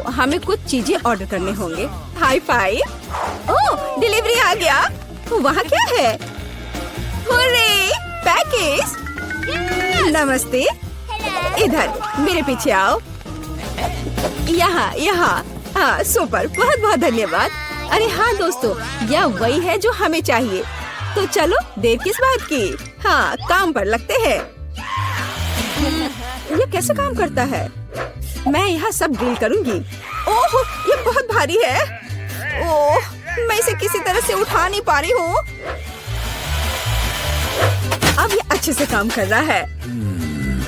हमें कुछ चीजें ऑर्डर करने होंगे। High five. ओह, डिलीवरी आ गया। वहाँ क्या है? Hurray, package. नमस्ते। इधर मेरे पीछे आओ। यहाँ। हाँ, सुपर, बहुत बहुत धन्यवाद। अरे हाँ दोस्तों, यह वही है जो हमें चाहिए। तो चलो, देर किस बात की। हाँ, काम पर लगते हैं। ये कैसे काम करता है? मैं यहाँ सब डील करूंगी। ओह, ये बहुत भारी है। ओह, मैं इसे किसी तरह से उठा नहीं पा रही हूँ। अब ये अच्छे से काम कर रहा है।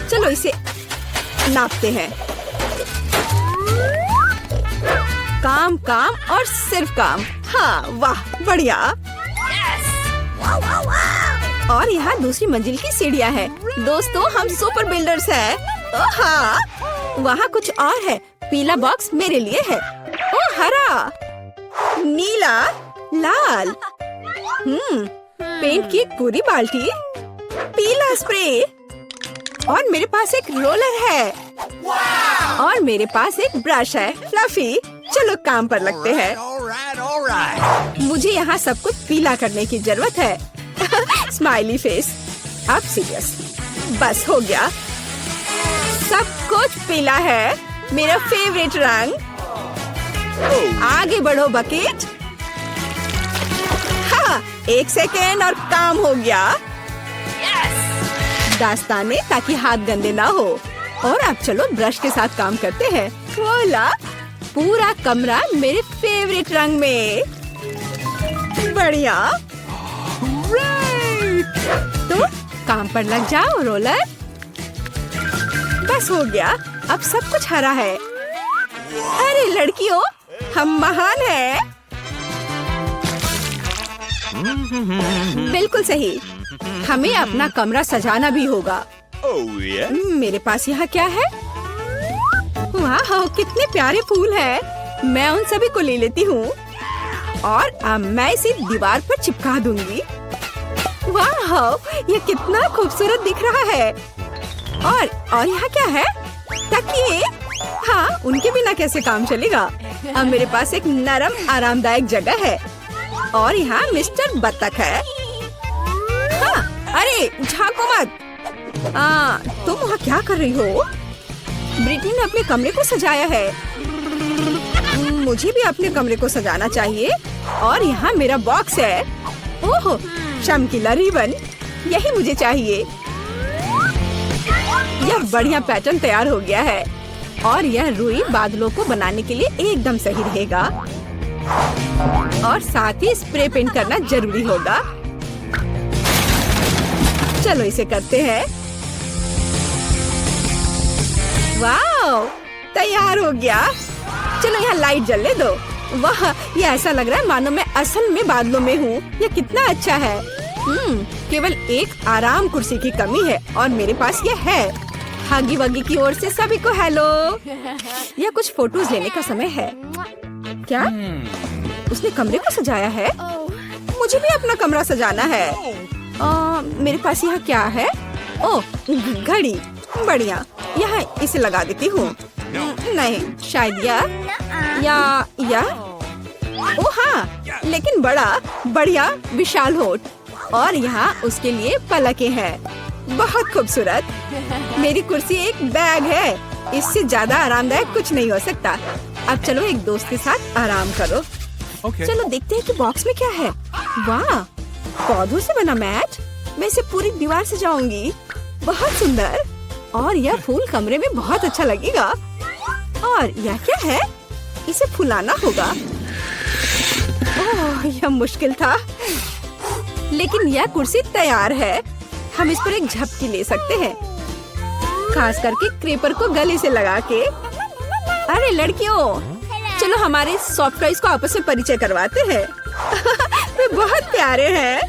चलो इसे नापते हैं। काम और सिर्फ काम। हाँ, वाह, बढ़िया। और यहाँ दूसरी मंजिल की सीढ़ियाँ हैं। दोस्तों, हम सुपर बिल्डर्स हैं। ओह हाँ, वहाँ कुछ और है। पीला बॉक्स मेरे लिए है। ओह, हरा, नीला, लाल। पेंट की एक पूरी बाल्टी, पीला स्प्रे, और मेरे पास एक रोलर है। और मेरे पास एक ब्रश है, फ्लफी। चलो काम पर लगते हैं। मुझे यहाँ सब कुछ पीला करने की जरूरत है। Smiley face. अब सीरियस। बस हो गया। सब कुछ पीला है, मेरा फेवरेट रंग। आगे बढ़ो बकेट। हाँ, 1 सेकेंड और काम हो गया। दास्ताने, ताकि हाथ गंदे ना हो। और अब चलो ब्रश के साथ काम करते हैं। वोला, पूरा कमरा मेरे फेवरेट रंग में। बढ़िया। तो काम पर लग जाओ रोलर। बस हो गया। अब सब कुछ हरा है। अरे लड़कियों, हम महान हैं। बिल्कुल सही। हमें अपना कमरा सजाना भी होगा। मेरे पास यहाँ क्या है? वाह, कितने प्यारे फूल हैं। मैं उन सभी को ले लेती हूँ और अब मैं इसे दीवार पर चिपका दूंगी। वाह, ये कितना खूबसूरत दिख रहा है। और यहाँ क्या है? तकिए। हाँ, उनके बिना कैसे काम चलेगा। अब मेरे पास एक नरम आरामदायक जगह है। और यहाँ मिस्टर बत्तख है। हाँ, अरे झांको मत। तुम वहाँ क्या कर रही हो? ब्रिटनी ने अपने कमरे को सजाया है। मुझे भी अपने कमरे को सजाना चाहिए। और यहाँ मेरा बॉक्स है। ओह, चमकीला रिबन, यही मुझे चाहिए। यह बढ़िया पैटर्न तैयार हो गया है। और यह रुई बादलों को बनाने के लिए एकदम सही रहेगा। और साथ ही स्प्रे पेंट करना जरूरी होगा। चलो इसे करते हैं। वाह, तैयार हो गया। चलो यहाँ लाइट जलने दो। वाह, ये ऐसा लग रहा है मानो मैं असल में बादलों में हूँ। ये कितना अच्छा है। केवल एक आराम कुर्सी की कमी है और मेरे पास ये है। हगी वगी की ओर से सभी को हेलो। यह कुछ फोटोज लेने का समय है। क्या उसने कमरे को सजाया है? मुझे भी अपना कमरा सजाना है। मेरे पास यहाँ क्या है? ओह, घड़ी। बढ़िया, यहाँ इसे लगा देती हूँ। नहीं, शायद या ओह हाँ, लेकिन बड़ा बढ़िया विशाल होठ। और यहाँ उसके लिए पलकें हैं। बहुत खूबसूरत। मेरी कुर्सी एक बैग है। इससे ज्यादा आरामदायक कुछ नहीं हो सकता। अब चलो एक दोस्त के साथ आराम करो। चलो देखते हैं कि बॉक्स में क्या है। वाह, पौधों से बना मैट। मैं इसे पूरी दीवार से सजाऊंगी। बहुत सुंदर। और यह फूल कमरे में बहुत अच्छा लगेगा। और यह क्या है? इसे फुलाना होगा। ओह, यह मुश्किल था, लेकिन यह कुर्सी तैयार है। हम इस पर एक झपकी ले सकते हैं, खास करके क्रेपर को गले से लगा के। अरे लड़कियों, चलो हमारे सॉफ्ट टॉयज को आपस में परिचय करवाते हैं। वे बहुत प्यारे हैं।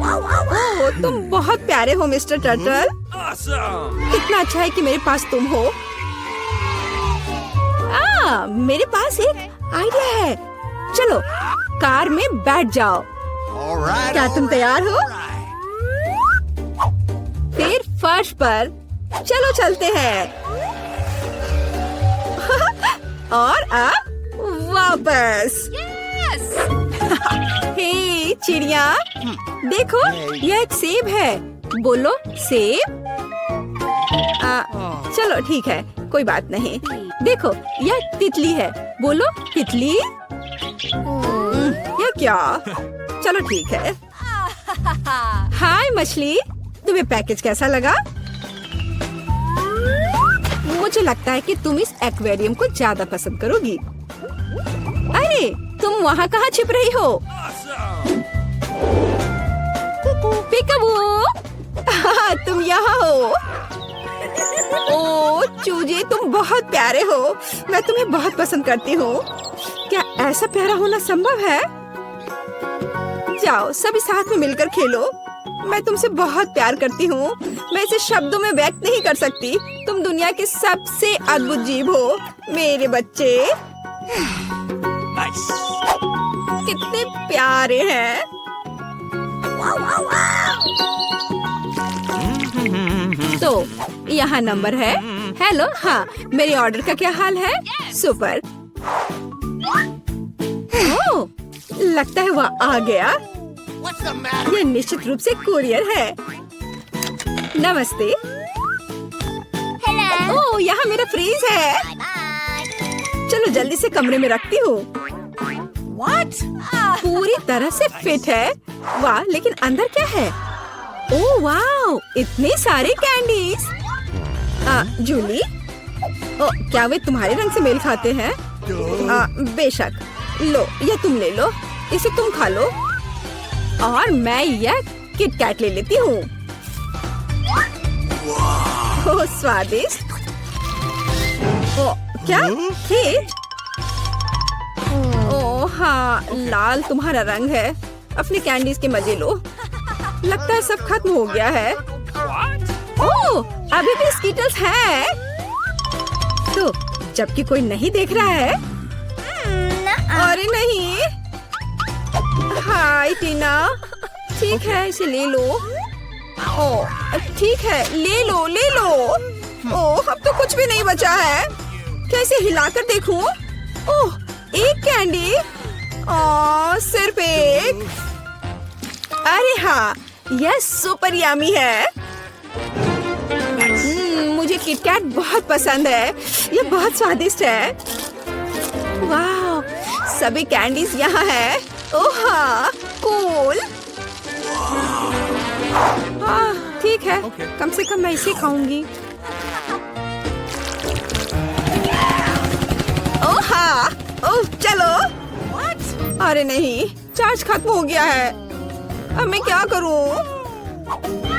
ओह, तुम बहुत प्यारे हो मिस्टर टर्टल। कितना अच्छा है कि मेरे पास तुम हो। मेरे पास एक आइडिया है। चलो कार में बैठ जाओ। क्या तुम तैयार हो? फिर फर्श पर चलो चलते हैं। और अब वापस। हे चिड़िया, देखो यह एक सेब है। बोलो सेब। चलो ठीक है, कोई बात नहीं। देखो यह तितली है। बोलो तितली। यह क्या? चलो ठीक है। हाय मछली, तुम्हें पैकेज कैसा लगा? मुझे लगता है कि तुम इस एक्वेरियम को ज्यादा पसंद करोगी। अरे तुम वहाँ कहाँ छिप रही हो? पिकाबू, तुम यहाँ हो। ओ चूजे, तुम बहुत प्यारे हो। मैं तुम्हें बहुत पसंद करती हूँ। क्या ऐसा प्यारा होना संभव है? जाओ सभी साथ में मिलकर खेलो। मैं तुमसे बहुत प्यार करती हूँ। मैं इसे शब्दों में व्यक्त नहीं कर सकती। तुम दुनिया के सबसे अद्भुत जीव हो मेरे बच्चे। कितने प्यारे हैं। तो यहाँ नंबर है। हेलो, हाँ मेरे ऑर्डर का क्या हाल है? सुपर। ओह, लगता है वह आ गया। यह निश्चित रूप से कुरियर है। नमस्ते। ओह, यहाँ मेरा फ्रीज है। चलो जल्दी से कमरे में रखती हूँ। पूरी तरह से फिट है। वाह, लेकिन अंदर क्या है? ओह वाह, इतने सारे कैंडीज। जूली, क्या वे तुम्हारे रंग से मेल खाते हैं? बेशक। लो, यह तुम ले लो। इसे तुम खा लो। और मैं यह किटकैट ले लेती हूँ। ओह स्वादिष्ट। क्या केक? ओह हाँ, लाल तुम्हारा रंग है। अपने कैंडीज के मजे लो। लगता है सब खत्म हो गया है। ओह, अभी भी स्कीटल्स है। तो जबकि कोई नहीं देख रहा है। अरे नहीं। हाय टीना, ठीक है इसे ले लो। ओह ठीक है, ले लो ले लो। ओह, अब तो कुछ भी नहीं बचा है। कैसे हिलाकर देखूं? ओह, एक कैंडी। ओह, सिर्फ एक। अरे हाँ, यह सुपर यम्मी है। मुझे किटकैट बहुत पसंद है। यह बहुत स्वादिष्ट है। वाह, सभी कैंडीज यहाँ है। ओह हाँ, कूल। ठीक है, कम से कम मैं इसे खाऊंगी। ओह हाँ, ओह चलो। अरे नहीं, चार्ज खत्म हो गया है। अब मैं क्या करूं?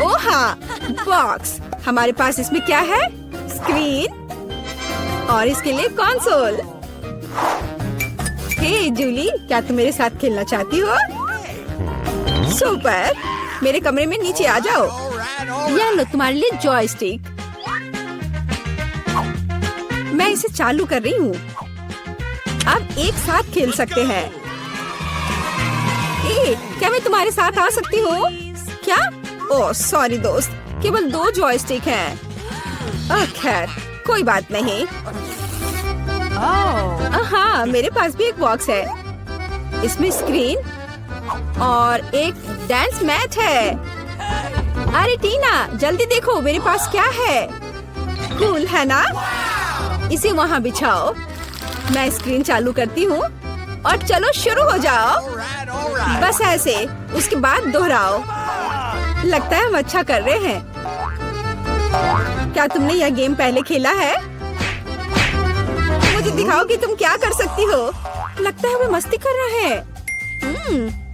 ओह हाँ, बॉक्स। हमारे पास इसमें क्या है? स्क्रीन और इसके लिए कंसोल। हे जूली, क्या तुम मेरे साथ खेलना चाहती हो? सुपर। मेरे कमरे में नीचे आ जाओ। यह लो तुम्हारे लिए जॉयस्टिक। मैं इसे चालू कर रही हूँ। अब एक साथ खेल सकते हैं। क्या मैं तुम्हारे साथ आ सकती हूँ? क्या? ओह सॉरी दोस्त, केवल 2 जॉयस्टिक हैं। खैर कोई बात नहीं। हाँ, मेरे पास भी एक बॉक्स है। इसमें स्क्रीन और एक डांस मैच है। अरे टीना, जल्दी देखो मेरे पास क्या है। कूल है ना? इसे वहाँ बिछाओ। मैं स्क्रीन चालू करती हूँ और चलो शुरू हो जाओ। बस ऐसे, उसके बाद दोहराओ। लगता है हम अच्छा कर रहे हैं। क्या तुमने यह गेम पहले खेला है? मुझे दिखाओ कि तुम क्या कर सकती हो। लगता है वे मस्ती कर रहे हैं।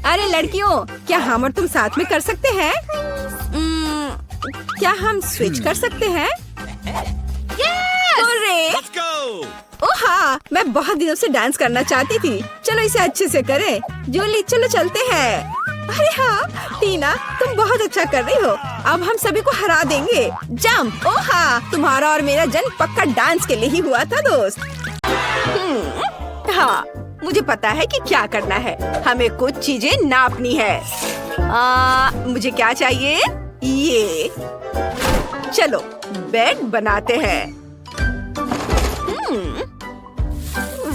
अरे लड़कियों, क्या हम और तुम साथ में कर सकते हैं? क्या हम स्विच कर सकते हैं? ओह हाँ, मैं बहुत दिनों से डांस करना चाहती थी। चलो इसे अच्छे से करें। जूली चलो चलते हैं। अरे हाँ टीना, तुम बहुत अच्छा कर रही हो। अब हम सभी को हरा देंगे। जंप। ओह हाँ, तुम्हारा और मेरा जन्म पक्का डांस के लिए ही हुआ था दोस्त। हाँ, मुझे पता है कि क्या करना है। हमें कुछ चीजें नापनी है। मुझे क्या चाहिए? ये। चलो बेड बनाते हैं।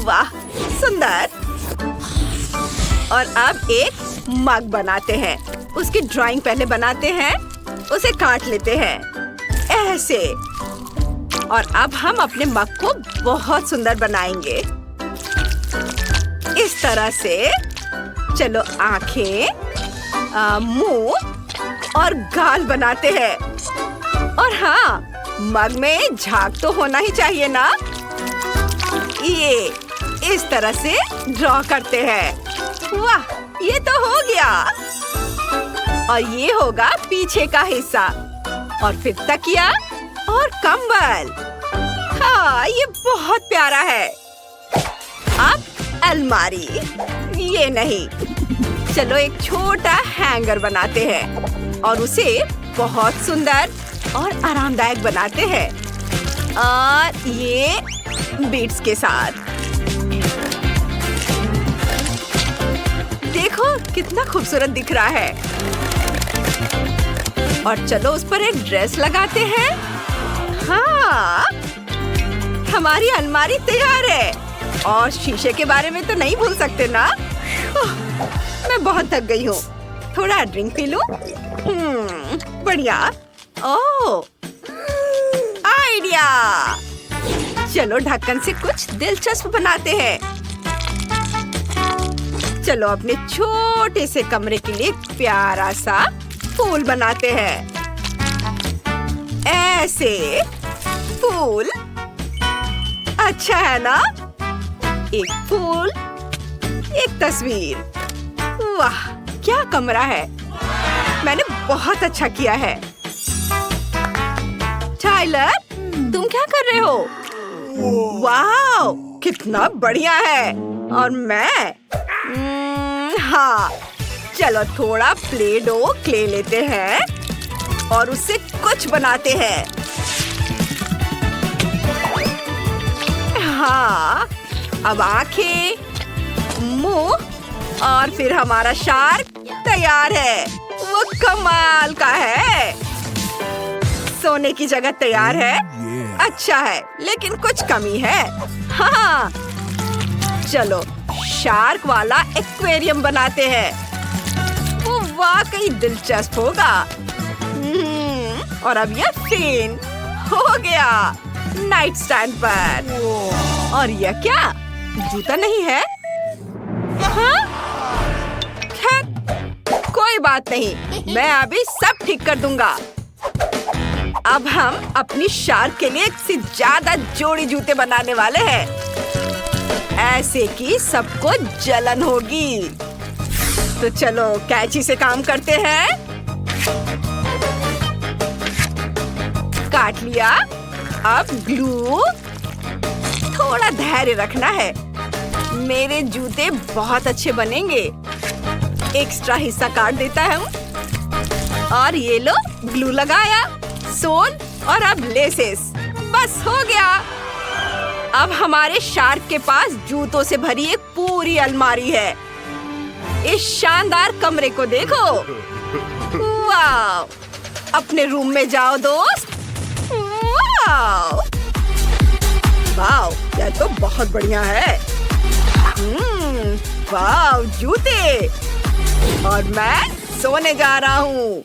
वाह, सुंदर। और अब एक मग बनाते हैं। उसकी ड्राइंग पहले बनाते हैं, उसे काट लेते हैं ऐसे। और अब हम अपने मग को बहुत सुंदर बनाएंगे इस तरह से। चलो आंखें, मुंह और गाल बनाते हैं। और हाँ, मग में झाग तो होना ही चाहिए ना। ये इस तरह से ड्रॉ करते हैं। वाह, ये तो हो गया। और ये होगा पीछे का हिस्सा। और फिर तकिया और कंबल। हाँ, ये बहुत प्यारा है। अब अलमारी, ये नहीं। चलो एक छोटा हैंगर बनाते हैं और उसे बहुत सुंदर और आरामदायक बनाते हैं। और ये बीड्स के साथ। देखो कितना खूबसूरत दिख रहा है। और चलो उस पर एक ड्रेस लगाते हैं। हाँ, हमारी अलमारी तैयार है। और शीशे के बारे में तो नहीं भूल सकते ना। मैं बहुत थक गई हूँ, थोड़ा ड्रिंक पी लूं। बढ़िया। ओह, आइडिया। चलो ढक्कन से कुछ दिलचस्प बनाते हैं। चलो अपने छोटे से कमरे के लिए प्यारा सा फूल बनाते हैं। ऐसे फूल अच्छा है ना। एक फूल, एक तस्वीर। वाह, क्या कमरा है। मैंने बहुत अच्छा किया है। टाइलर, तुम क्या कर रहे हो? वाह, कितना बढ़िया है। और मैं हाँ, चलो थोड़ा प्ले डो क्ले लेते हैं और उससे कुछ बनाते हैं। हाँ, अब आंखें, मुंह और फिर हमारा शार्क तैयार है। वो कमाल का है। सोने की जगह तैयार है। अच्छा है, लेकिन कुछ कमी है। हाँ, चलो शार्क वाला एक्वेरियम बनाते हैं। वो वाकई दिलचस्प होगा। और अब ये फैन हो गया नाइट स्टैंड पर। और यह क्या, जूता नहीं है? हाँ? खैर, कोई बात नहीं, मैं अभी सब ठीक कर दूंगा। अब हम अपनी शार्क के लिए एक से ज्यादा जोड़ी जूते बनाने वाले हैं, ऐसे कि सबको जलन होगी। तो चलो कैंची से काम करते हैं। काट लिया। अब ग्लू। थोड़ा धैर्य रखना है। मेरे जूते बहुत अच्छे बनेंगे। एक्स्ट्रा हिस्सा काट देता हूँ। और ये लो, ग्लू लगाया, सोल और अब लेसेस। बस हो गया। अब हमारे शार्क के पास जूतों से भरी एक पूरी अलमारी है। इस शानदार कमरे को देखो। वाह, अपने रूम में जाओ दोस्त। वाह, वाह, यह तो बहुत बढ़िया है। वाह, जूते। और मैं सोने जा रहा हूँ।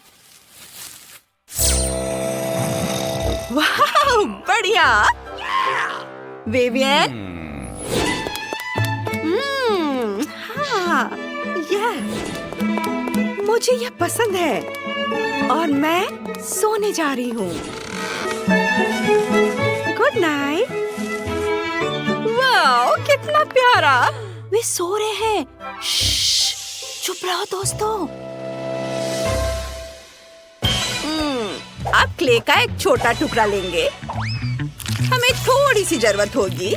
वाह, बढ़िया। विवियन, हाँ, मुझे यह पसंद है। और मैं सोने जा रही हूँ। Good night. वाह, कितना प्यारा। वे सो रहे हैं। चुप रहो दोस्तों। अब क्ले का एक छोटा टुकड़ा लेंगे। हमें थोड़ी सी जरूरत होगी।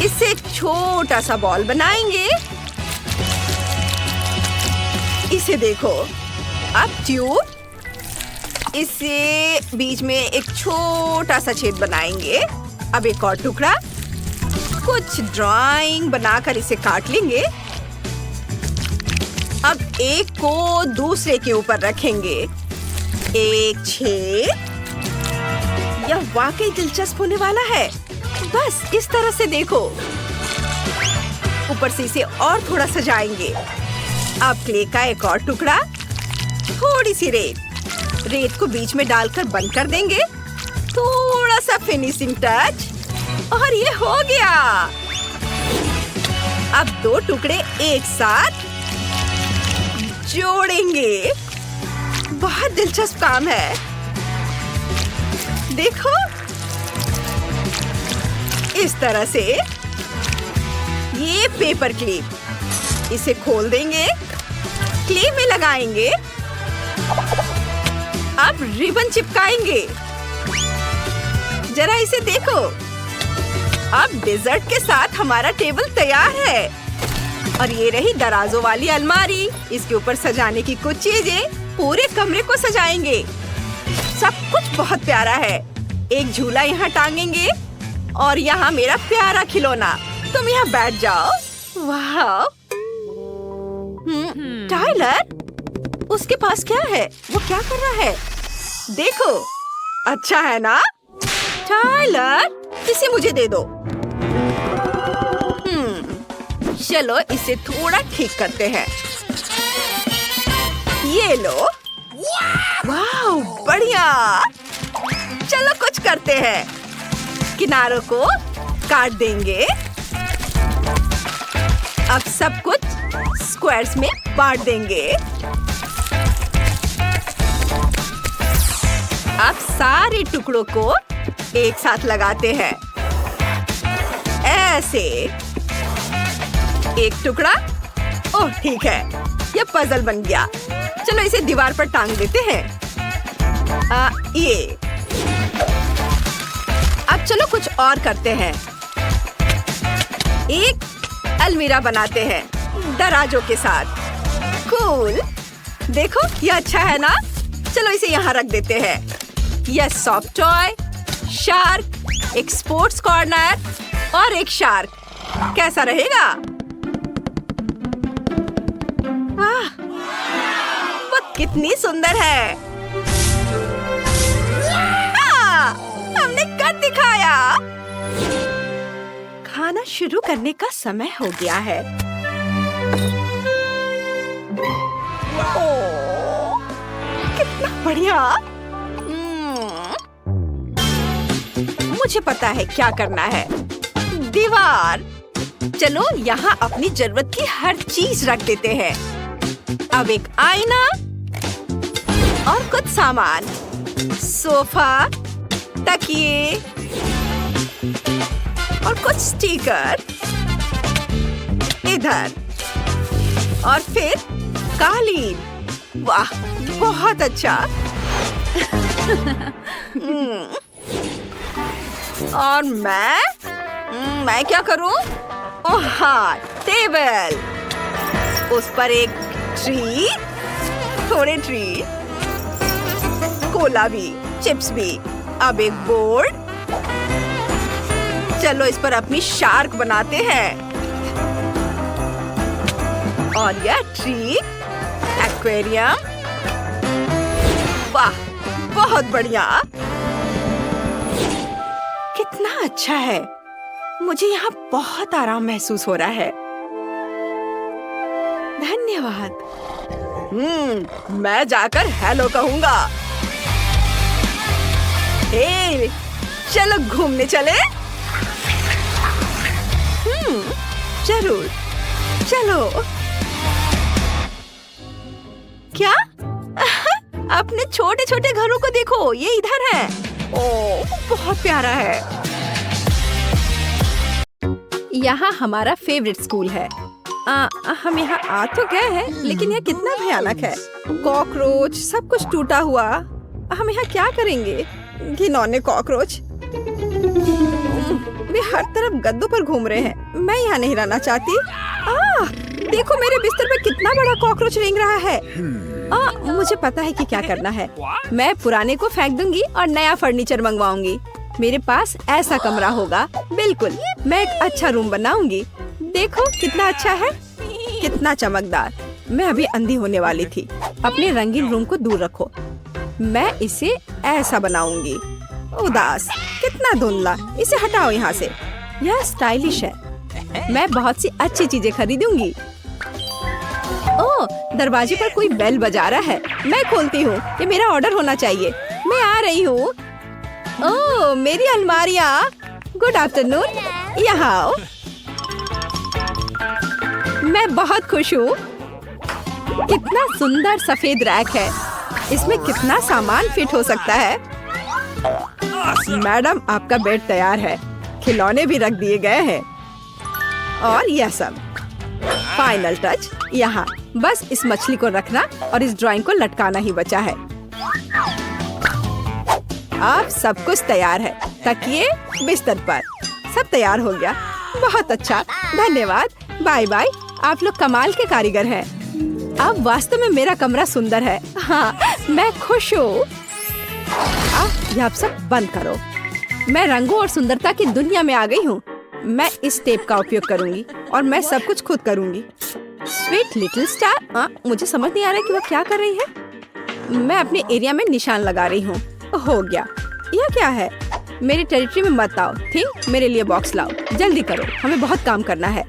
इससे एक छोटा सा बॉल बनाएंगे। इसे देखो। अब ट्यूब। इसे बीच में एक छोटा सा छेद बनाएंगे। अब एक और टुकड़ा। कुछ ड्राइंग बनाकर इसे काट लेंगे। अब एक को दूसरे के ऊपर रखेंगे। एक छेद। यह वाकई दिलचस्प होने वाला है। बस इस तरह से देखो। ऊपर से इसे और थोड़ा सजाएंगे। अब क्ले का एक और टुकड़ा, थोड़ी सी रेत को बीच में डालकर बंद कर देंगे। थोड़ा सा फिनिशिंग टच और ये हो गया। अब 2 टुकड़े एक साथ जोड़ेंगे। बहुत दिलचस्प काम है। देखो, इस तरह से ये पेपर क्लिप, इसे खोल देंगे, क्ले में लगाएंगे। अब रिबन चिपकाएंगे। जरा इसे देखो। अब डेजर्ट के साथ हमारा टेबल तैयार है। और ये रही दराजों वाली अलमारी। इसके ऊपर सजाने की कुछ चीजें पूरे कमरे को सजाएंगे। सब कुछ बहुत प्यारा है। एक झूला यहाँ टांगेंगे और यहाँ मेरा प्यारा खिलौना। तुम यहाँ बैठ जाओ। वाह! टाइलर, उसके पास क्या है? वो क्या कर रहा है? देखो, अच्छा है ना? टाइलर, इसे मुझे दे दो। चलो इसे थोड़ा ठीक करते हैं। ये लो। वाह, बढ़िया। चलो कुछ करते हैं। किनारों को काट देंगे। अब सब कुछ स्क्वायर्स में बांट देंगे। अब सारे टुकड़ों को एक साथ लगाते हैं। ऐसे एक टुकड़ा। ओह, ठीक है, ये पजल बन गया। चलो इसे दीवार पर टांग देते हैं। ये। अब चलो कुछ और करते हैं। एक अलमीरा बनाते हैं दराजों के साथ। कूल। देखो, ये अच्छा है ना? चलो इसे यहाँ रख देते हैं। यह सॉफ्ट टॉय, शार्क, एक स्पोर्ट्स कॉर्नर और एक शार्क। कैसा रहेगा? वो कितनी सुंदर है। हमने कर दिखाया। खाना शुरू करने का समय हो गया है। ओह, कितना बढ़िया। मुझे पता है क्या करना है। दीवार। चलो यहाँ अपनी जरूरत की हर चीज रख देते हैं। अब एक आईना और कुछ सामान, सोफा, तकिए और कुछ स्टिकर इधर और फिर कालीन। वाह, बहुत अच्छा। और मैं क्या करूं? ओह हाँ, टेबल। उस पर एक ट्री, थोड़े ट्री, कोला भी, चिप्स भी। अब एक बोर्ड। चलो इस पर अपनी शार्क बनाते हैं। और यह ट्री, एक्वेरियम। वाह, बहुत बढ़िया। कितना अच्छा है। मुझे यहाँ बहुत आराम महसूस हो रहा है। धन्यवाद। मैं जाकर हेलो कहूँगा। हे, चलो घूमने चले। जरूर, चलो। क्या? अपने छोटे छोटे घरों को देखो, ये इधर है। ओह, बहुत प्यारा है। यहाँ हमारा फेवरेट स्कूल है। हम यहाँ आ तो गए हैं, लेकिन यह कितना भयानक है। कॉकरोच, सब कुछ टूटा हुआ। हम यहाँ क्या करेंगे? घिनौने कॉकरोच। वे हर तरफ गद्दों पर घूम रहे हैं। मैं यहाँ नहीं रहना चाहती। देखो मेरे बिस्तर पे कितना बड़ा कॉकरोच रेंग रहा है। मुझे पता है कि क्या करना है। मैं पुराने को फेंक दूंगी और नया फर्नीचर मंगवाऊंगी। मेरे पास ऐसा कमरा होगा। बिल्कुल, मैं एक अच्छा रूम बनाऊंगी। देखो कितना अच्छा है, कितना चमकदार। मैं अभी अंधी होने वाली थी। अपने रंगीन रूम को दूर रखो। मैं इसे ऐसा बनाऊंगी। उदास, कितना धुंधला। इसे हटाओ यहाँ से। यह स्टाइलिश है। मैं बहुत सी अच्छी चीजें खरीदूंगी। ओह, दरवाजे पर कोई बेल बजा रहा है। मैं खोलती हूँ। ये मेरा ऑर्डर होना चाहिए। मैं आ रही हूँ। ओह, मेरी अलमारियाँ। गुड आफ्टरनून, यहाँ आओ। मैं बहुत खुश हूँ। कितना सुंदर सफेद रैक है। इसमें कितना सामान फिट हो सकता है। मैडम, आपका बेड तैयार है। खिलौने भी रख दिए गए हैं और यह सब। फाइनल टच यहाँ। बस इस मछली को रखना और इस ड्राइंग को लटकाना ही बचा है। अब सब कुछ तैयार है। तकिए बिस्तर पर। सब तैयार हो गया। बहुत अच्छा, धन्यवाद। Bye bye. आप लोग कमाल के कारीगर हैं। अब वास्तव में मेरा कमरा सुंदर है। हाँ, मैं खुश हूँ। अब सब बंद करो। मैं रंगों और सुंदरता की दुनिया में आ गई हूँ। मैं इस टेप का उपयोग करूंगी और मैं सब कुछ खुद करूंगी। Sweet little star. मुझे समझ नहीं आ रहा कि वो क्या कर रही है। मैं अपने एरिया में निशान लगा रही हूँ। हो गया। यह क्या है? मेरी टेरिटरी में मत आओ। ठीक, मेरे लिए बॉक्स लाओ। जल्दी करो, हमें बहुत काम करना है।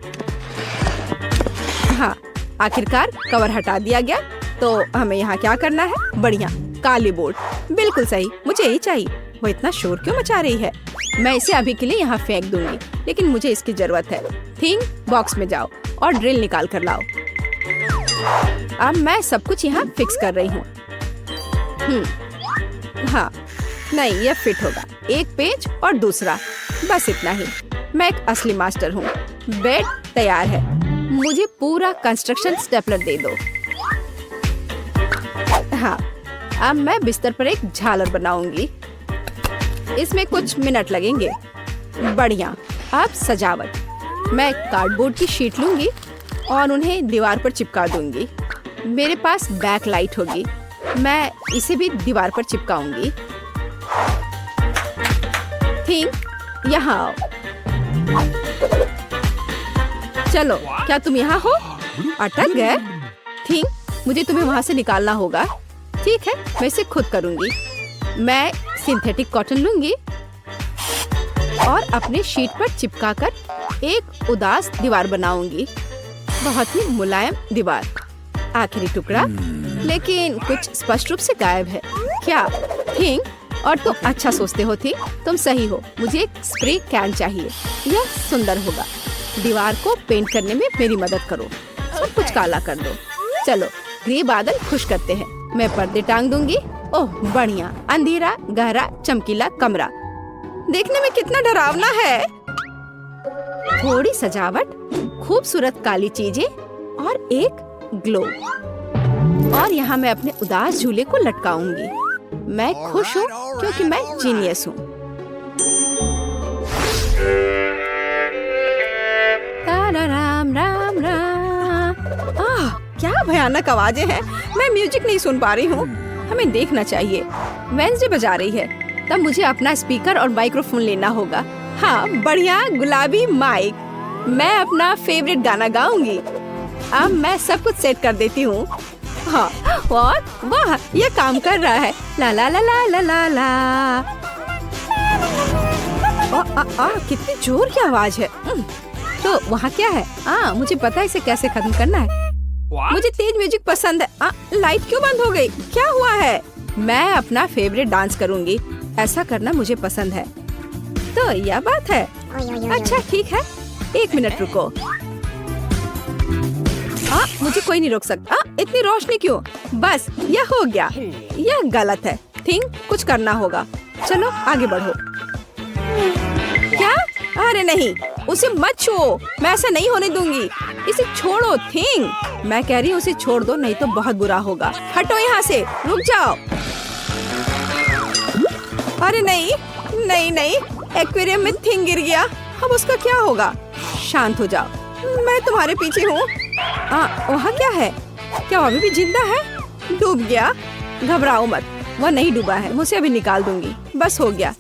हाँ, आखिरकार कवर हटा दिया गया। तो हमें यहाँ क्या करना है? बढ़िया, काली बोर्ड। बिल्कुल सही, मुझे यही चाहिए। वो इतना शोर क्यों मचा रही है? मैं इसे अभी के लिए यहाँ फेंक दूंगी, लेकिन मुझे इसकी जरूरत है। थिंग, बॉक्स में जाओ और ड्रिल निकाल कर लाओ। अब मैं सब कुछ यहाँ फिक्स कर रही हूँ। हाँ, नहीं, यह फिट होगा। एक पेज और दूसरा, बस इतना ही। मैं एक असली मास्टर हूँ। बेड तैयार है। मुझे पूरा कंस्ट्रक्शन स्टेपलर दे दो। हाँ, अब मैं बिस्तर पर एक झालर बनाऊंगी। इसमें कुछ मिनट लगेंगे। बढ़िया। अब सजावट। मैं कार्डबोर्ड की शीट लूंगी और उन्हें दीवार पर चिपका दूंगी। मेरे पास बैक लाइट होगी। मैं इसे भी दीवार पर चिपकाऊंगी। थिंग, यहाँ आओ। चलो, क्या तुम यहाँ हो? अटक गए? थिंग, मुझे तुम्हें वहाँ से निकालना होगा। ठीक है, मैं इसे खुद करूंगी। मैं सिंथेटिक कॉटन लूंगी और अपने शीट पर चिपकाकर एक उदास दीवार बनाऊंगी। बहुत ही मुलायम दीवार। आखिरी टुकड़ा, लेकिन कुछ स्पष्ट रूप से गायब है। क्या? थिंग, और तुम अच्छा सोचते हो। थी, तुम सही हो। मुझे एक स्प्रे कैन चाहिए। यह सुंदर होगा। दीवार को पेंट करने में मेरी मदद करो। सब कुछ काला कर दो। चलो, ग्रे बादल खुश करते हैं। मैं पर्दे टांग दूंगी। ओह, बढ़िया। अंधेरा, गहरा, चमकीला कमरा। देखने में कितना डरावना है। थोड़ी सजावट, खूबसूरत काली चीजें और एक ग्लो। और यहाँ मैं अपने उदास झूले को लटकाऊंगी। मैं खुश हूँ क्योंकि मैं जीनियस हूँ। राम राम राम। क्या भयानक आवाजें हैं। मैं म्यूजिक नहीं सुन पा रही हूँ। हमें देखना चाहिए। वेंसडे बजा रही है। तब मुझे अपना स्पीकर और माइक्रोफोन लेना होगा। हाँ, बढ़िया गुलाबी माइक। मैं अपना फेवरेट गाना गाऊंगी। अब मैं सब कुछ सेट कर देती हूँ। हाँ, और वाह, ये काम कर रहा है। ला ला ला ला ला ला ला। कितनी जोर की आवाज है। तो वहाँ क्या है? मुझे पता है इसे कैसे खत्म करना है। मुझे तेज म्यूजिक पसंद है। लाइट क्यों बंद हो गई? क्या हुआ है? मैं अपना फेवरेट डांस करूंगी। ऐसा करना मुझे पसंद है। तो यह बात है। अच्छा, ठीक है। 1 मिनट रुको। मुझे कोई नहीं रोक सकता। इतनी रोशनी क्यों? बस, यह हो गया। यह गलत है। थिंग, कुछ करना होगा। चलो, आगे बढ़ो। क्या? अरे नहीं, उसे मत छुओ। मैं ऐसा नहीं होने दूंगी। इसे छोड़ो। थिंग, मैं कह रही हूँ उसे छोड़ दो, नहीं तो बहुत बुरा होगा। हटो यहाँ से। रुक जाओ। अरे नहीं नहीं नहीं, एक्वेरियम में थिंग गिर गया। अब उसका क्या होगा? शांत हो जाओ, मैं तुम्हारे पीछे हूँ। वहाँ क्या है? क्या वो अभी भी जिंदा है? डूब गया? घबराओ मत, वो नहीं डूबा है। मुझे अभी निकाल दूंगी। बस हो गया।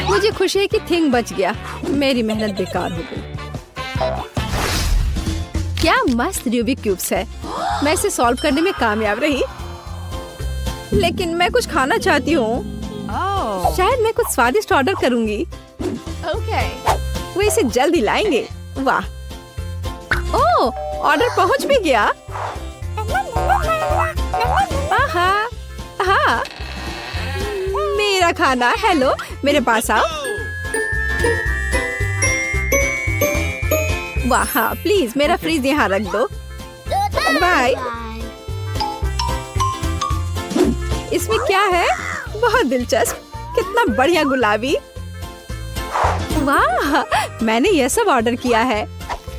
मुझे खुशी है कि थिंग बच गया। मेरी मेहनत बेकार हो गई। क्या मस्त रूबिक क्यूब्स है। मैं इसे सॉल्व करने में कामयाब रही। लेकिन मैं कुछ खाना चाहती हूँ। शायद मैं कुछ स्वादिष्ट ऑर्डर करूँगी। वो इसे जल्दी लाएंगे। वाह, ओह, ऑर्डर पहुंच भी गया। आहा, हाँ, मेरा खाना। हेलो, मेरे पास आओ। वाह, हाँ, प्लीज मेरा फ्रीज यहाँ रख दो। बाय। इसमें क्या है? बहुत दिलचस्प, कितना बढ़िया गुलाबी। वाह, मैंने यह सब ऑर्डर किया है।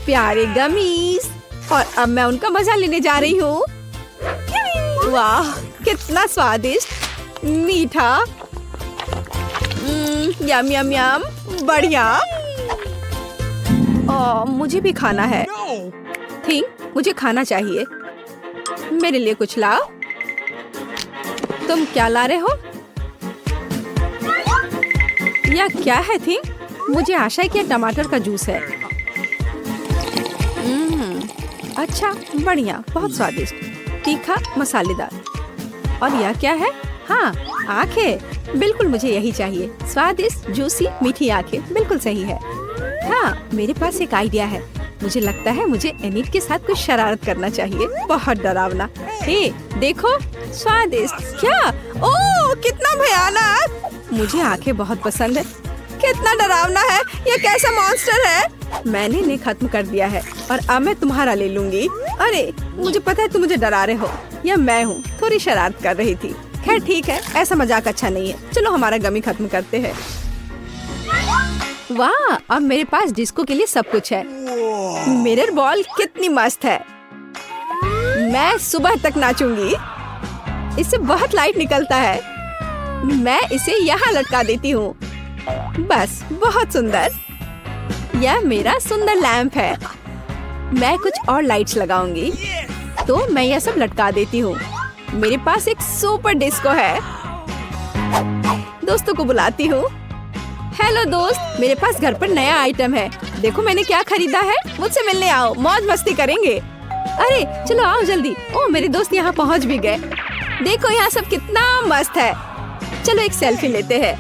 प्यारे गमीज, और अब मैं उनका मजा लेने जा रही हूँ। वाह, कितना स्वादिष्ट, मीठा, यम यम यम, बढ़िया। मुझे भी खाना है। थिंक, मुझे खाना चाहिए। मेरे लिए कुछ लाओ। तुम क्या ला रहे हो? यह क्या है थिंक? मुझे आशा है कि यह टमाटर का जूस है। अच्छा, बढ़िया, बहुत स्वादिष्ट, तीखा, मसालेदार। और यह क्या है? हाँ, आंखें। बिल्कुल मुझे यही चाहिए। स्वादिष्ट, जूसी, मीठी आंखें, बिल्कुल सही है। हाँ, मेरे पास एक आइडिया है। मुझे लगता है मुझे एनिट के साथ कुछ शरारत करना चाहिए। बहुत डरावना। हे, देखो, स्वादिष्ट। क्या? ओह, कितना भयानक। मुझे आंखें बहुत पसंद है। कितना डरावना है। यह कैसा मॉन्स्टर है? मैंने इन्हें खत्म कर दिया है और अब मैं तुम्हारा ले लूंगी। अरे, मुझे पता है तुम मुझे डरा रहे हो। यह मैं हूँ, थोड़ी शरारत कर रही थी। खैर ठीक है, ऐसा मजाक अच्छा नहीं है। चलो हमारा गमी खत्म करते हैं। वाह, अब मेरे पास डिस्को के लिए सब कुछ है। मिरर बॉल कितनी मस्त है। मैं सुबह तक नाचूंगी। इससे बहुत लाइट निकलता है। मैं इसे यहाँ लटका देती हूँ। बस, बहुत सुंदर। यह मेरा सुंदर लैंप है। मैं कुछ और लाइट्स लगाऊंगी। तो मैं यह सब लटका देती हूँ। मेरे पास एक सुपर डिस्को है। दोस्तों को बुलाती हूँ। हेलो दोस्त, मेरे पास घर पर नया आइटम है। देखो मैंने क्या खरीदा है। मुझसे मिलने आओ, मौज मस्ती करेंगे। अरे चलो आओ जल्दी। ओह, मेरे दोस्त यहाँ पहुँच भी गए। देखो यहाँ सब कितना मस्त है। चलो एक सेल्फी लेते हैं।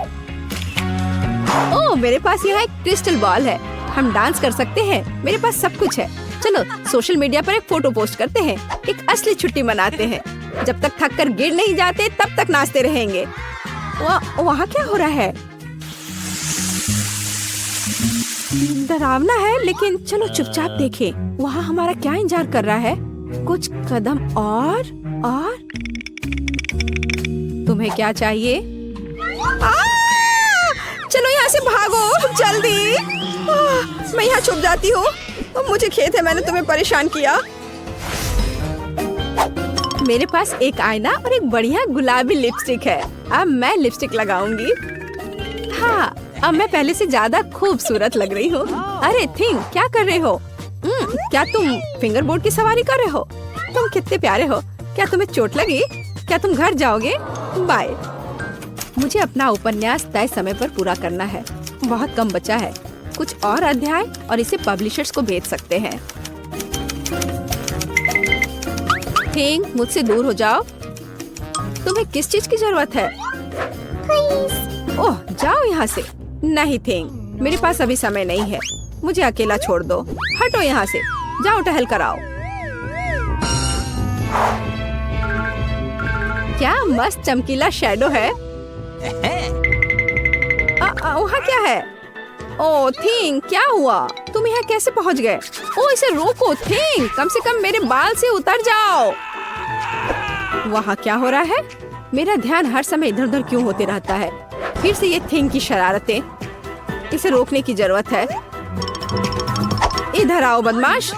ओह, मेरे पास यहाँ एक क्रिस्टल बॉल है। हम डांस कर सकते हैं। मेरे पास सब कुछ है। चलो सोशल मीडिया पर एक फोटो पोस्ट करते हैं। एक असली छुट्टी मनाते हैं। जब तक थक कर गिर नहीं जाते तब तक नाचते रहेंगे। वहाँ क्या हो रहा है? डरावना है, लेकिन चलो चुपचाप देखें। वहाँ हमारा क्या इंतजार कर रहा है? कुछ कदम और तुम्हें क्या चाहिए? चलो यहाँ से भागो जल्दी। मैं यहाँ छुप जाती हूँ। मुझे खेद है मैंने तुम्हें परेशान किया। मेरे पास एक आईना और एक बढ़िया गुलाबी लिपस्टिक है। अब मैं लिपस्टिक लगाऊंगी। हाँ, अब मैं पहले से ज्यादा खूबसूरत लग रही हूँ। अरे थिंक, क्या कर रहे हो? क्या तुम फिंगर बोर्ड की सवारी कर रहे हो? तुम कितने प्यारे हो। क्या तुम्हें चोट लगी? क्या तुम घर जाओगे? बाय। मुझे अपना उपन्यास तय समय पर पूरा करना है। बहुत कम बचा है। कुछ और अध्याय और इसे पब्लिशर्स को बेच सकते हैं। थिंक, मुझसे दूर हो जाओ। तुम्हें किस चीज की जरूरत है? ओह, जाओ यहाँ से। नहीं थिंक, मेरे पास अभी समय नहीं है। मुझे अकेला छोड़ दो। हटो यहाँ से। जाओ टहल कर आओ। क्या मस्त चमकीला शैडो है। वहाँ क्या है? ओह थिंक, क्या हुआ? तुम यहाँ कैसे पहुँच गए? ओह, इसे रोको थिंक, कम से कम मेरे बाल से उतर जाओ। वहाँ क्या हो रहा है? मेरा ध्यान हर समय इधर उधर क्यों होते रहता है? फिर से ये थिंक की शरारतें। इसे रोकने की जरूरत है। इधर आओ बदमाश।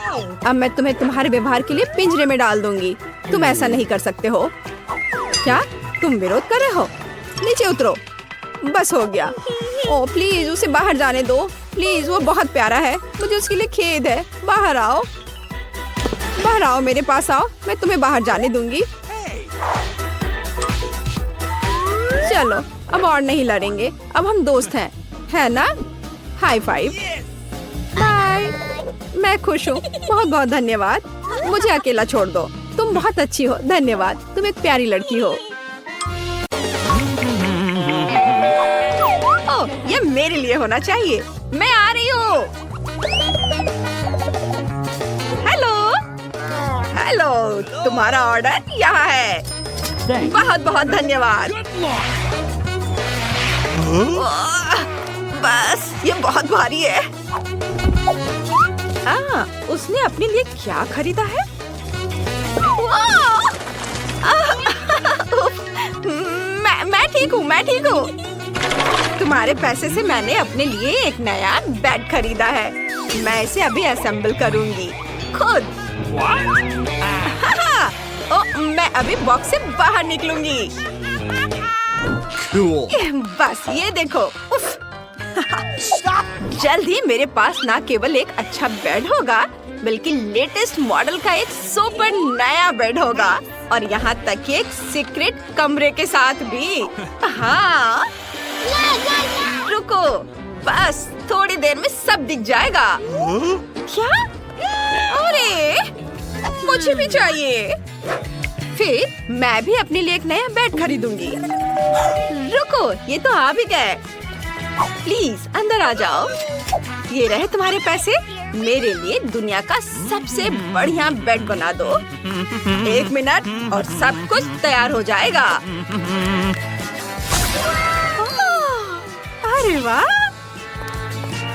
अब मैं तुम्हें तुम्हारे व्यवहार के लिए पिंजरे में डाल दूंगी। तुम ऐसा नहीं कर सकते हो। क्या तुम विरोध कर रहे हो? नीचे उतरो। बस हो गया। ओह प्लीज, उसे बाहर जाने दो प्लीज। वो बहुत प्यारा है। मुझे उसके लिए खेद है। बाहर आओ, बाहर आओ, मेरे पास आओ। मैं तुम्हें बाहर जाने दूंगी। चलो अब और नहीं लड़ेंगे। अब हम दोस्त हैं, है ना? High five. बाय। मैं खुश हूँ। बहुत बहुत धन्यवाद। मुझे अकेला छोड़ दो। तुम बहुत अच्छी हो। धन्यवाद। तुम एक प्यारी लड़की हो। ओह, ये मेरे लिए होना चाहिए। मैं आ रही हूँ। हेलो, तुम्हारा ऑर्डर यहाँ है। बहुत बहुत धन्यवाद। बस ये बहुत भारी है। उसने अपने लिए क्या खरीदा है? मैं ठीक हूँ। तुम्हारे पैसे से मैंने अपने लिए एक नया बेड खरीदा है। मैं इसे अभी असेंबल करूंगी खुद। मैं अभी बॉक्स से बाहर निकलूंगी। बस ये देखो। उफ। जल्द ही मेरे पास ना केवल एक अच्छा बेड होगा, बल्कि लेटेस्ट मॉडल का एक सुपर नया बेड होगा, और यहाँ तक कि एक सीक्रेट कमरे के साथ भी। हाँ, रुको, बस थोड़ी देर में सब दिख जाएगा। क्या? अरे, मुझे भी चाहिए। फिर मैं भी अपने लिए एक नया बेड खरीदूंगी। रुको, ये तो आ भी गए। प्लीज अंदर आ जाओ। ये रहे तुम्हारे पैसे। मेरे लिए दुनिया का सबसे बढ़िया बेड बना दो। 1 मिनट और सब कुछ तैयार हो जाएगा। अरे वाह,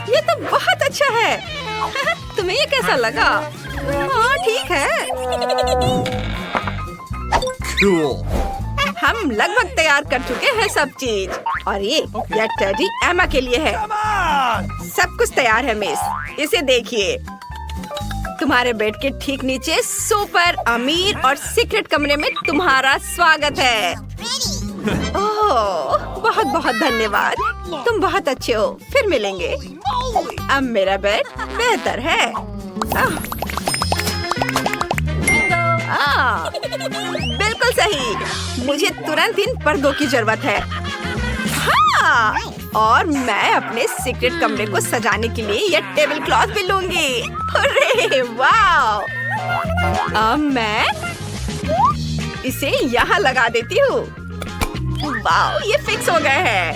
ये तो बहुत अच्छा है। तुम्हें ये कैसा लगा? हाँ, ठीक है। हम लगभग तैयार कर चुके हैं सब चीज, और ये टेडी एमा के लिए है। सब कुछ तैयार है मिस, इसे देखिए। तुम्हारे बेड के ठीक नीचे सुपर अमीर और सीक्रेट कमरे में तुम्हारा स्वागत है। ओह, बहुत बहुत धन्यवाद। तुम बहुत अच्छे हो। फिर मिलेंगे। अब मेरा बेड बेहतर है। बिल्कुल सही। मुझे तुरंत इन पर्दों की जरूरत है। हाँ, और मैं अपने सीक्रेट कमरे को सजाने के लिए ये टेबल क्लॉथ भी लूंगी। अरे वाह! अब मैं इसे यहाँ लगा देती हूँ। वाह, ये फिक्स हो गए हैं।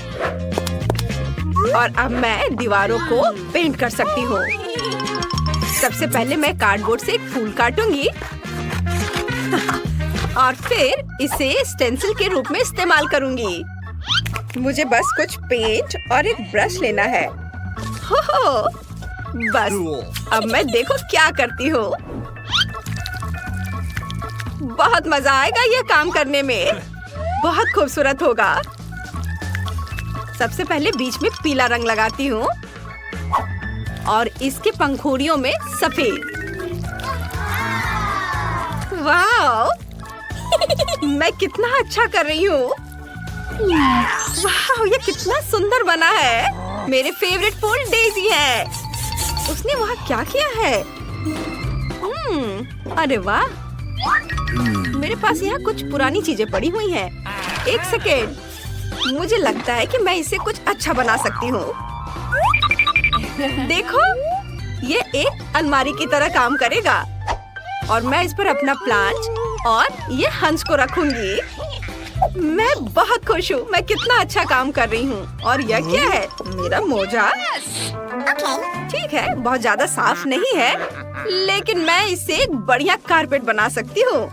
और अब मैं दीवारों को पेंट कर सकती हूँ। सबसे पहले मैं कार्डबोर्ड से एक फूल काटूंगी और फिर इसे स्टेंसिल के रूप में इस्तेमाल करूंगी। मुझे बस कुछ पेंट और एक ब्रश लेना है। हो, बस अब मैं देखो क्या करती हूँ। बहुत मजा आएगा ये काम करने में। बहुत खूबसूरत होगा। सबसे पहले बीच में पीला रंग लगाती हूँ और इसके पंखुड़ियों में सफेद। वाह! मैं कितना अच्छा कर रही हूँ। वाह, ये कितना सुंदर बना है। मेरे फेवरेट फूल डेजी है। उसने वहाँ क्या किया है? अरे वाह, मेरे पास यहाँ कुछ पुरानी चीजें पड़ी हुई हैं। एक सेकेंड, मुझे लगता है कि मैं इसे कुछ अच्छा बना सकती हूँ। देखो, ये एक अलमारी की तरह काम करेगा और मैं इस पर अपना प्लांट और ये हंस को रखूंगी। मैं बहुत खुश हूँ। मैं कितना अच्छा काम कर रही हूँ। और यह क्या है? मेरा मोजा। ठीक है, बहुत ज्यादा साफ नहीं है, लेकिन मैं इससे एक बढ़िया कारपेट बना सकती हूँ।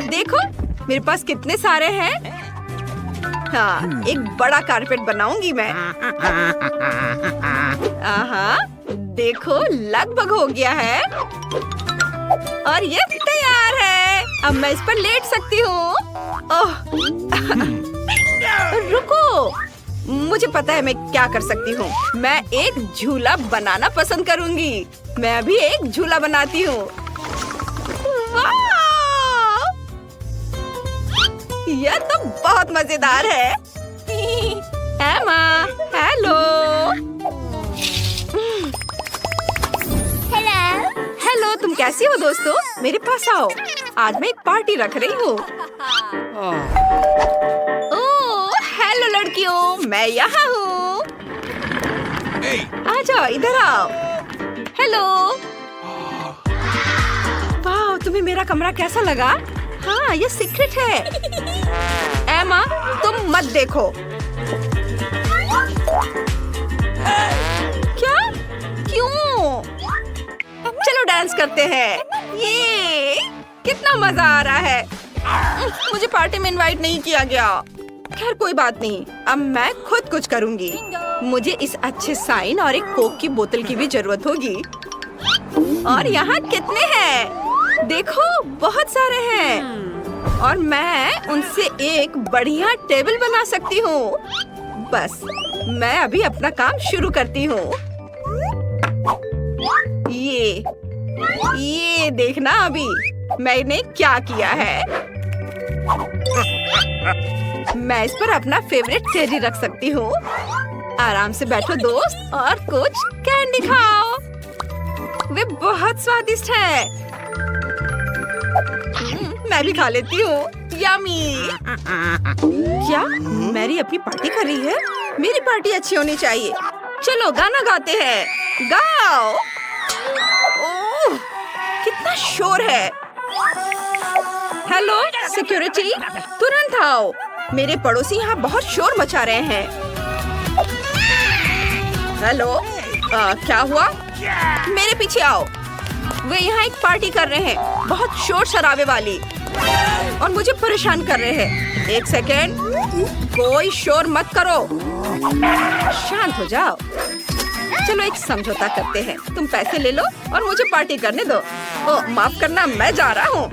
देखो, मेरे पास कितने सारे हैं। हाँ, एक बड़ा कारपेट बनाऊंगी मैं। देखो, लगभग हो गया है और ये तैयार है। अब मैं इस पर लेट सकती हूँ। रुको, मुझे पता है मैं क्या कर सकती हूँ। मैं एक झूला बनाना पसंद करूँगी। मैं अभी एक झूला बनाती हूँ। यह तो बहुत मजेदार है। एमा, हेलो। हेलो, तुम कैसी हो दोस्तों? मेरे पास आओ। आज मैं एक पार्टी रख रही हूँ। ओह, हेलो लड़कियों, मैं यहाँ हूँ। आ जाओ, इधर आओ। हेलो। वाह, तुम्हें मेरा कमरा कैसा लगा? हाँ, ये सीक्रेट है। एमा, तुम मत देखो। क्या? डांस करते हैं। ये कितना मजा आ रहा है। मुझे पार्टी में इनवाइट नहीं किया गया। खैर कोई बात नहीं, अब मैं खुद कुछ करूंगी। मुझे इस अच्छे साइन और एक कोक की बोतल की भी जरूरत होगी। और यहाँ कितने हैं? देखो बहुत सारे हैं और मैं उनसे एक बढ़िया टेबल बना सकती हूँ। बस मैं अभी अपना काम शुरू करती हूँ। ये देखना अभी मैंने क्या किया है। मैं इस पर अपना फेवरेट टेडी रख सकती हूँ। आराम से बैठो दोस्त और कुछ कैंडी खाओ। वे बहुत स्वादिष्ट है। मैं भी खा लेती हूँ। यम्मी। क्या मैरी अपनी पार्टी कर रही है? मेरी पार्टी अच्छी होनी चाहिए। चलो गाना गाते हैं। गाओ। ओह, कितना शोर है। हेलो सिक्योरिटी, तुरंत आओ। मेरे पड़ोसी यहाँ बहुत शोर मचा रहे हैं। हेलो, क्या हुआ? मेरे पीछे आओ। वे यहाँ एक पार्टी कर रहे हैं, बहुत शोर शराबे वाली, और मुझे परेशान कर रहे हैं। एक सेकेंड, कोई शोर मत करो। शांत हो जाओ। चलो एक समझौता करते हैं। तुम पैसे ले लो और मुझे पार्टी करने दो। ओह माफ करना, मैं जा रहा हूँ।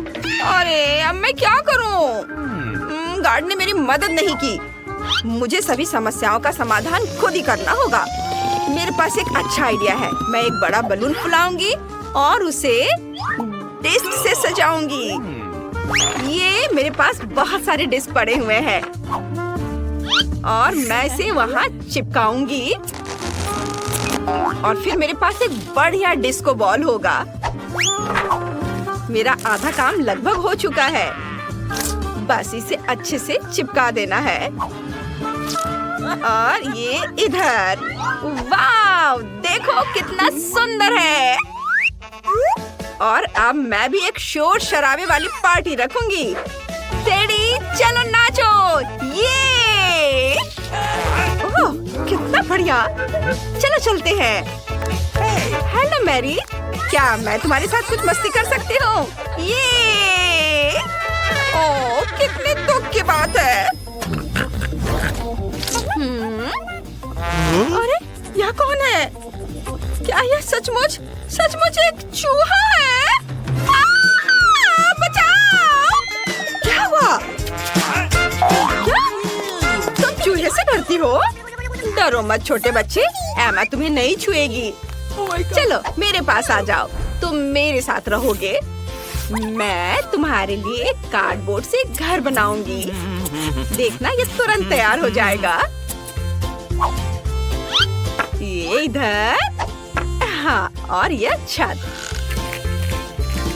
अरे अब मैं क्या करूँ? गार्ड ने मेरी मदद नहीं की। मुझे सभी समस्याओं का समाधान खुद ही करना होगा। मेरे पास एक अच्छा आइडिया है। मैं एक बड़ा बलून फुलाऊंगी और उसे डिस्क से सजाऊंगी। ये मेरे पास बहुत सारे डिस्क पड़े हुए हैं और मैं इसे वहाँ चिपकाऊंगी और फिर मेरे पास एक बढ़िया डिस्को बॉल होगा। मेरा आधा काम लगभग हो चुका है। बस इसे अच्छे से चिपका देना है और ये इधर। वाव, देखो कितना सुंदर है। और अब मैं भी एक शोर शराबे वाली पार्टी रखूंगी। टेडी चलो नाचो। ये ओह कितना बढ़िया। चलो चलते हैं। हेलो मैरी, क्या मैं तुम्हारे साथ कुछ मस्ती कर सकती हूँ? ये ओह कितने दुख की बात है। अरे यह कौन है? क्या यह सचमुच एक चूहा है? बचाओ! क्या हुआ? क्या तुम चूहे से डरती हो? डरो मत छोटे बच्चे, एमा तुम्हें नहीं छुएगी। चलो मेरे पास आ जाओ, तुम मेरे साथ रहोगे। मैं तुम्हारे लिए एक कार्डबोर्ड से घर बनाऊंगी। देखना ये तुरंत तैयार हो जाएगा। ये इधर, हाँ, और ये छत।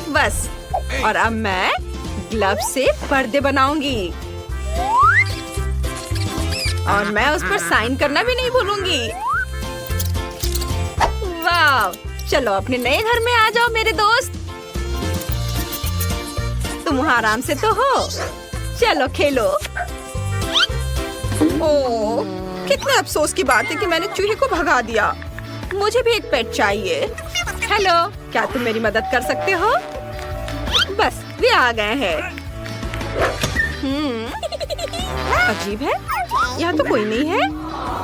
बस, और अब मैं ग्लव से पर्दे बनाऊंगी और मैं उस पर साइन करना भी नहीं भूलूंगी। वाह, चलो अपने नए घर में आ जाओ मेरे दोस्त। तुम आराम से तो हो, चलो खेलो। ओह, कितने अफसोस की बात है कि मैंने चूहे को भगा दिया। मुझे भी एक पेट चाहिए। हेलो, क्या तुम मेरी मदद कर सकते हो? बस वे आ गए हैं। अजीब है, यहाँ तो कोई नहीं है।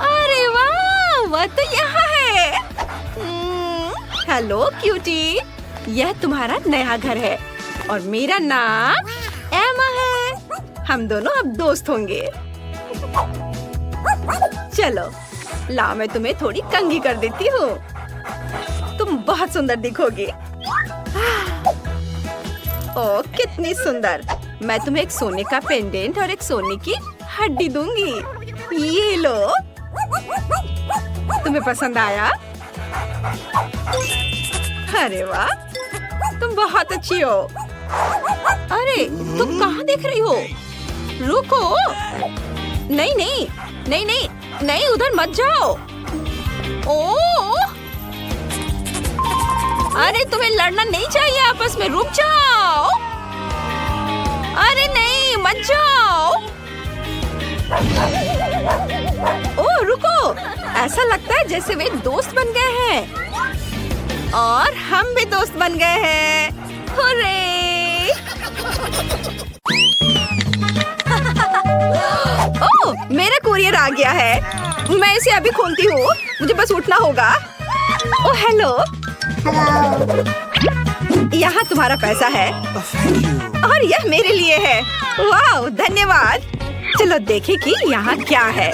अरे वाह, वह तो यहाँ है। हेलो क्यूटी, यह तुम्हारा नया घर है और मेरा नाम एमा है। हम दोनों अब दोस्त होंगे। चलो लाओ, मैं तुम्हें थोड़ी कंघी कर देती हूँ। तुम बहुत सुंदर दिखोगी। ओह कितनी सुंदर। मैं तुम्हें एक सोने का पेंडेंट और एक सोने की हड्डी दूंगी। ये लो। तुम्हें पसंद आया? अरे वाह, तुम बहुत अच्छी हो। अरे तुम कहाँ देख रही हो? रुको। नहीं नहीं नहीं नहीं नहीं, उधर मत जाओ। ओह, अरे तुम्हें लड़ना नहीं चाहिए आपस में, रुक जाओ। अरे नहीं, मत जाओ। ओह रुको, ऐसा लगता है जैसे वे दोस्त बन गए हैं। और हम भी दोस्त बन गए हैं। हुर्रे! ओह, मेरा कुरियर आ गया है। मैं इसे अभी खोलती हूँ। मुझे बस उठना होगा। Oh hello. यहाँ तुम्हारा पैसा है और यह मेरे लिए है। वाह, धन्यवाद। चलो देखें कि यहाँ क्या है।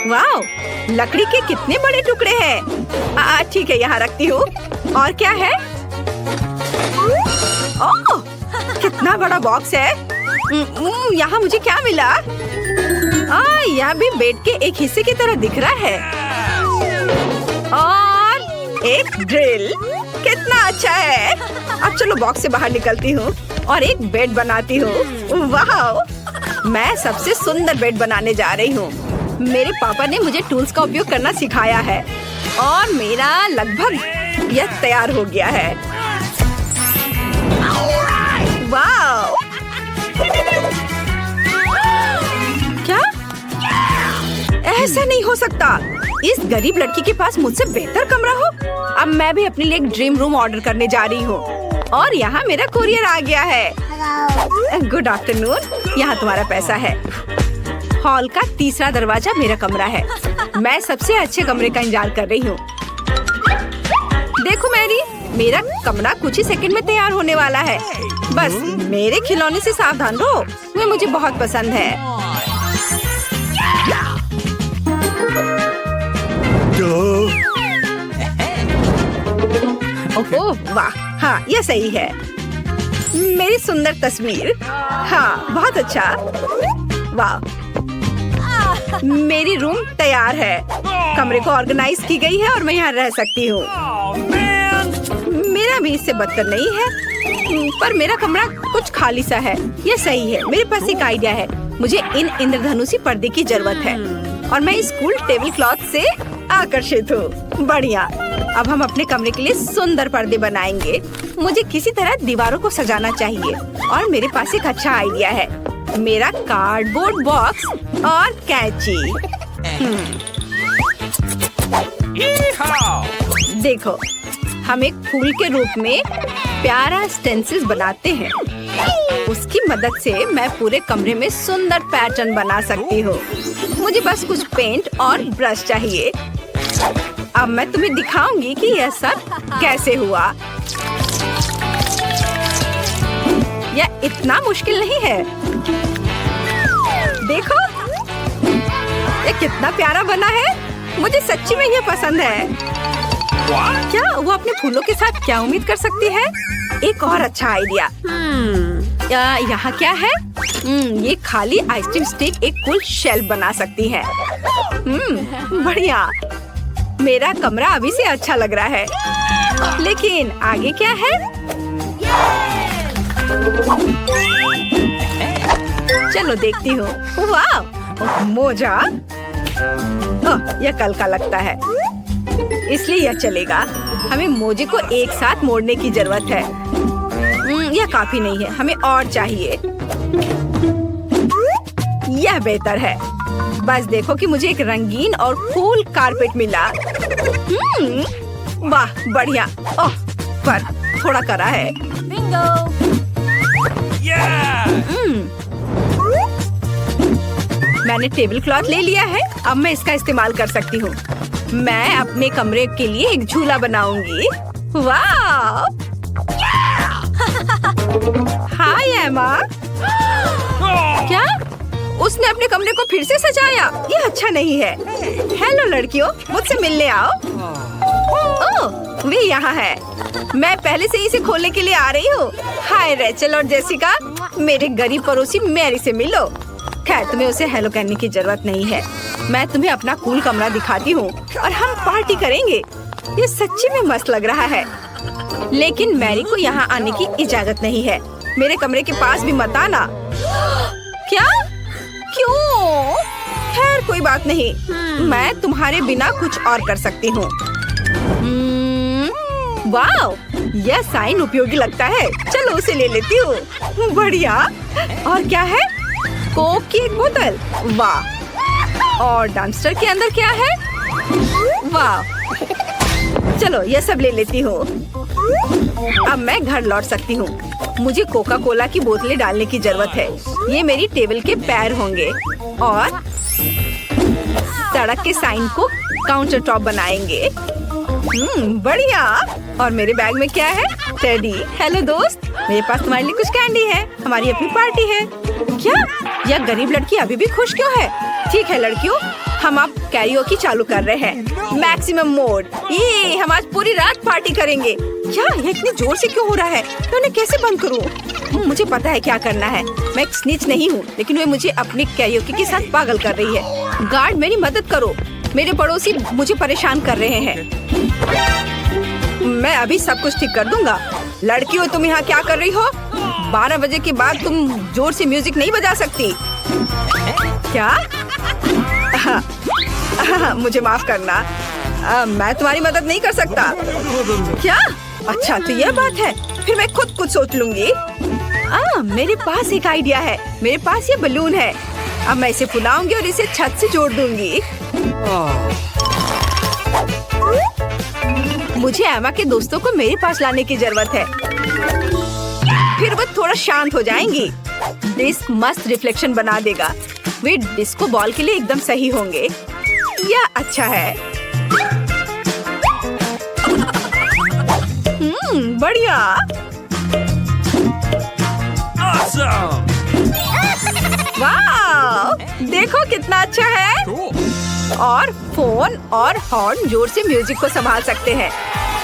वाह, लकड़ी के कितने बड़े टुकड़े हैं। ठीक है, यहाँ रखती हूँ। और क्या है? ओह, कितना बड़ा बॉक्स है। यहाँ मुझे क्या मिला? यह भी बेड के एक हिस्से की तरह दिख रहा है। और एक ड्रिल। कितना अच्छा है। अब चलो बॉक्स से बाहर निकलती हूँ और एक बेड बनाती हूँ। वाह, मैं सबसे सुंदर बेड बनाने जा रही हूँ। मेरे पापा ने मुझे टूल्स का उपयोग करना सिखाया है और मेरा लगभग यह तैयार हो गया है। वाह! क्या? ऐसा नहीं हो सकता। इस गरीब लड़की के पास मुझसे बेहतर कमरा हो। अब मैं भी अपने लिए एक ड्रीम रूम ऑर्डर करने जा रही हूँ और यहाँ मेरा कुरियर आ गया है। Good afternoon. यहाँ तुम्हारा पैसा है। हॉल का तीसरा दरवाजा मेरा कमरा है। मैं सबसे अच्छे कमरे का इंतजार कर रही हूँ। देखो मैरी, मेरा कमरा कुछ ही सेकंड में तैयार होने वाला है। बस मेरे खिलौने से सावधान रहो। वे मुझे बहुत पसंद है। ओह वाह, हाँ यह सही है। मेरी सुंदर तस्वीर। हाँ बहुत अच्छा। वाह, मेरी रूम तैयार है। कमरे को ऑर्गेनाइज की गई है और मैं यहाँ रह सकती हूँ। मेरा भी इससे बदतर नहीं है, पर मेरा कमरा कुछ खाली सा है। यह सही है। मेरे पास एक आइडिया है। मुझे इन इंद्रधनुषी पर्दे की जरूरत है और मैं इस कूल टेबल क्लॉथ से आकर्षित हूँ। बढ़िया। अब हम अपने कमरे के लिए सुंदर पर्दे बनाएंगे। मुझे किसी तरह दीवारों को सजाना चाहिए और मेरे पास एक अच्छा आइडिया है। मेरा कार्डबोर्ड बॉक्स और कैंची। देखो, हम एक फूल के रूप में प्यारा स्टेंसिल्स बनाते हैं। उसकी मदद से मैं पूरे कमरे में सुंदर पैटर्न बना सकती हूँ। मुझे बस कुछ पेंट और ब्रश चाहिए। अब मैं तुम्हें दिखाऊंगी कि यह सब कैसे हुआ। यह इतना मुश्किल नहीं है। देखो, यह कितना प्यारा बना है। मुझे सच्ची में यह पसंद है। क्या वो अपने फूलों के साथ क्या उम्मीद कर सकती है? एक और अच्छा आइडिया। यहाँ क्या है? ये खाली आइसक्रीम स्टिक एक कूल शेल्फ बना सकती है। बढ़िया। मेरा कमरा अभी से अच्छा लग रहा है, लेकिन आगे क्या है? चलो देखती हूँ। वाह, मोजा। यह कल का लगता है, इसलिए यह चलेगा। हमें मोजे को एक साथ मोड़ने की जरूरत है। यह काफी नहीं है, हमें और चाहिए। यह बेहतर है। बस देखो कि मुझे एक रंगीन और कूल कारपेट मिला। वाह बढ़िया। ओह, पर थोड़ा कड़ा है। मैंने टेबल क्लॉथ ले लिया है। अब मैं इसका इस्तेमाल कर सकती हूँ। मैं अपने कमरे के लिए एक झूला बनाऊंगी। वाह! हाय एमा। क्या? उसने अपने कमरे को फिर से सजाया। ये अच्छा नहीं है। हेलो लड़कियों, मुझसे मिलने आओ। ओह, वे यहाँ है। मैं पहले से इसे खोलने के लिए आ रही हूँ। हाय रेचल और जेसिका, मेरे गरीब पड़ोसी मैरी से मिलो। खैर, तुम्हें उसे हेलो कहने की जरूरत नहीं है। मैं तुम्हें अपना कूल कमरा दिखाती हूँ और हम पार्टी करेंगे। ये सच्ची में मस्त लग रहा है, लेकिन मैरी को यहाँ आने की इजाजत नहीं है। मेरे कमरे के पास भी मत आना। क्या? क्यों? खैर कोई बात नहीं, मैं तुम्हारे बिना कुछ और कर सकती हूँ। वाह, यह साइन उपयोगी लगता है। चलो उसे ले लेती हूँ। बढ़िया। और क्या है? कोक की एक बोतल। वाह। और डम्पस्टर के अंदर क्या है? वाह, चलो ये सब ले लेती हूँ। अब मैं घर लौट सकती हूँ। मुझे कोका कोला की बोतलें डालने की जरूरत है। ये मेरी टेबल के पैर होंगे और सड़क के साइन को काउंटर टॉप बनाएंगे। बढ़िया। और मेरे बैग में क्या है? टेडी। हेलो दोस्त, मेरे पास तुम्हारे लिए कुछ कैंडी है। हमारी अपनी पार्टी है। क्या यह गरीब लड़की अभी भी खुश क्यों है? ठीक है लड़कियों, हम अब कैरियोकी चालू कर रहे हैं। Maximum mode. ये हम आज पूरी रात पार्टी करेंगे। क्या ये इतनी जोर से क्यों हो रहा है? मैं उन्हें कैसे बंद करूं? मुझे पता है क्या करना है। मैं एक स्नीच नहीं हूँ, लेकिन वे मुझे अपनी कैरियोकी के साथ पागल कर रही है। गार्ड मेरी मदद करो, मेरे पड़ोसी मुझे परेशान कर रहे हैं। मैं अभी सब कुछ ठीक कर दूंगा। लड़कियों, तुम यहाँ क्या कर रही हो? 12 बजे के बाद तुम जोर से म्यूजिक नहीं बजा सकती। क्या? मुझे माफ करना, मैं तुम्हारी मदद नहीं कर सकता। क्या? अच्छा तो यह बात है, फिर मैं खुद कुछ सोच लूंगी। मेरे पास एक आइडिया है। मेरे पास ये बलून है। अब मैं इसे फुलाऊंगी और इसे छत से जोड़ दूंगी। मुझे एमा के दोस्तों को मेरे पास लाने की जरूरत है, फिर वो थोड़ा शांत हो जाएंगी। डिस्क मस्त रिफ्लेक्शन बना देगा। वे डिस्को बॉल के लिए एकदम सही होंगे। यह अच्छा है। बढ़िया। वाह, देखो कितना अच्छा है। और फोन और हॉर्न जोर से म्यूजिक को संभाल सकते हैं।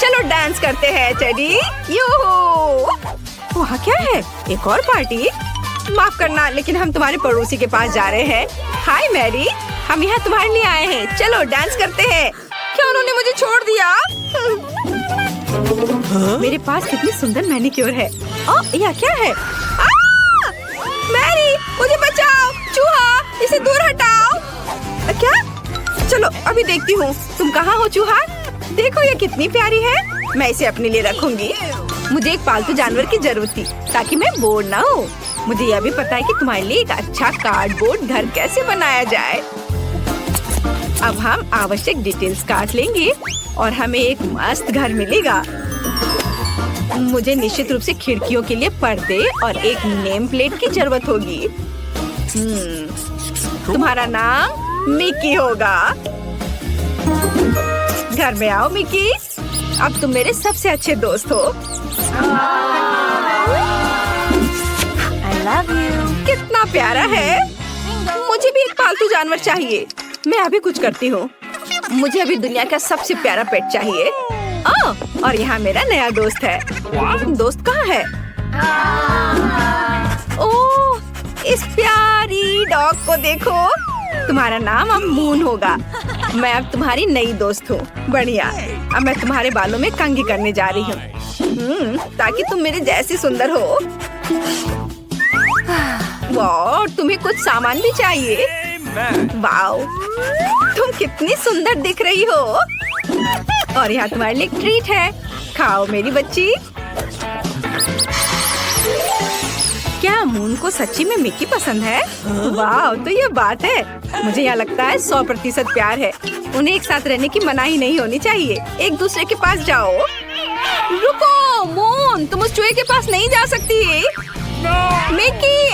चलो डांस करते हैं टेडी। यूहू! वहाँ क्या है? एक और पार्टी? माफ करना, लेकिन हम तुम्हारे पड़ोसी के पास जा रहे हैं। हाय मैरी, हम यहाँ तुम्हारे लिए आए हैं। चलो डांस करते हैं। क्या उन्होंने मुझे छोड़ दिया? मेरे पास कितनी सुंदर मैनिक्योर है। यह क्या है? मैरी, मुझे बचाओ! चूहा, इसे दूर हटाओ। क्या? चलो अभी देखती हूँ। तुम कहाँ हो चूहा? देखो ये कितनी प्यारी है। मैं इसे अपने लिए रखूंगी। मुझे एक पालतू जानवर की जरूरत थी ताकि मैं बोर ना हो। मुझे यह भी पता है कि तुम्हारे लिए एक अच्छा कार्डबोर्ड घर कैसे बनाया जाए। अब हम आवश्यक डिटेल्स काट लेंगे और हमें एक मस्त घर मिलेगा। मुझे निश्चित रूप से खिड़कियों के लिए पर्दे और एक नेम प्लेट की जरूरत होगी। तुम्हारा नाम मिकी होगा। घर में आओ मिकी, अब तुम मेरे सबसे अच्छे दोस्त हो। I love you. कितना प्यारा है। मुझे भी एक पालतू जानवर चाहिए। मैं अभी कुछ करती हूँ। मुझे अभी दुनिया का सबसे प्यारा पेट चाहिए। और यहाँ मेरा नया दोस्त है। दोस्त कहाँ है? ओह, इस प्यारी डॉग को देखो। तुम्हारा नाम अब मून होगा। मैं अब तुम्हारी नई दोस्त हूँ। बढ़िया। अब मैं तुम्हारे बालों में कंघी करने जा रही हूँ, ताकि तुम मेरे जैसी सुंदर हो। वाह, तुम्हें कुछ सामान भी चाहिए। वाह, तुम कितनी सुंदर दिख रही हो। और यहाँ तुम्हारे लिए एक ट्रीट है। खाओ मेरी बच्ची। क्या मून को सच्ची में मिकी पसंद है? वाह, तो ये बात है। मुझे यहाँ लगता है 100% प्यार है। उन्हें एक साथ रहने की मनाही नहीं होनी चाहिए। एक दूसरे के पास जाओ। रुको मून, तुम उस चूहे के पास नहीं जा सकती। मिकी,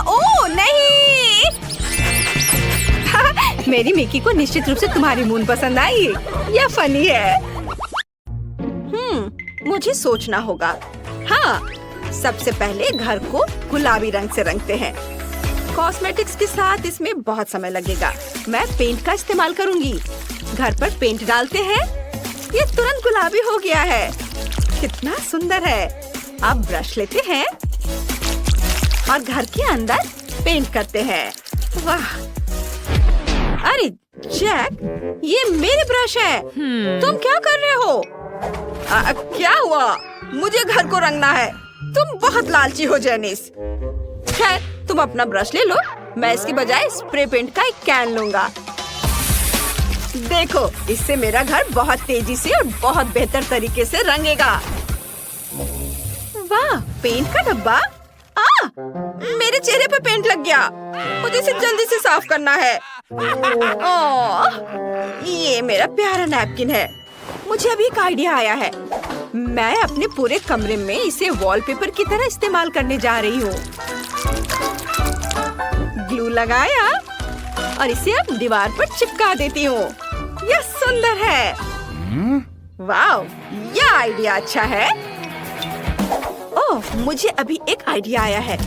ओ नहीं। मेरी मिकी को निश्चित रूप से तुम्हारी मून पसंद आई। यह फनी है। मुझे सोचना होगा। हाँ, सबसे पहले घर को गुलाबी रंग से रंगते हैं। कॉस्मेटिक्स के साथ इसमें बहुत समय लगेगा। मैं पेंट का इस्तेमाल करूंगी। घर पर पेंट डालते हैं। ये तुरंत गुलाबी हो गया है। कितना सुंदर है। अब ब्रश लेते हैं और घर के अंदर पेंट करते हैं। वाह! अरे जैक, ये मेरे ब्रश है। तुम क्या कर रहे हो? क्या हुआ? मुझे घर को रंगना है। तुम बहुत लालची हो जेनिस। खैर, तुम अपना ब्रश ले लो। मैं इसके बजाय स्प्रे पेंट का एक कैन लूंगा। देखो, इससे मेरा घर बहुत तेजी से और बहुत बेहतर तरीके से रंगेगा। वाह, पेंट का डब्बा। मेरे चेहरे पे पेंट लग गया। मुझे इसे जल्दी से साफ करना है। ये मेरा प्यारा नैपकिन है। मुझे अभी एक आइडिया आया है। मैं अपने पूरे कमरे में इसे वॉलपेपर की तरह इस्तेमाल करने जा रही हूँ। ग्लू लगाया और इसे अब दीवार पर चिपका देती हूँ। यह सुंदर है। वाव, यह आइडिया अच्छा है। ओह, मुझे अभी एक आइडिया आया है।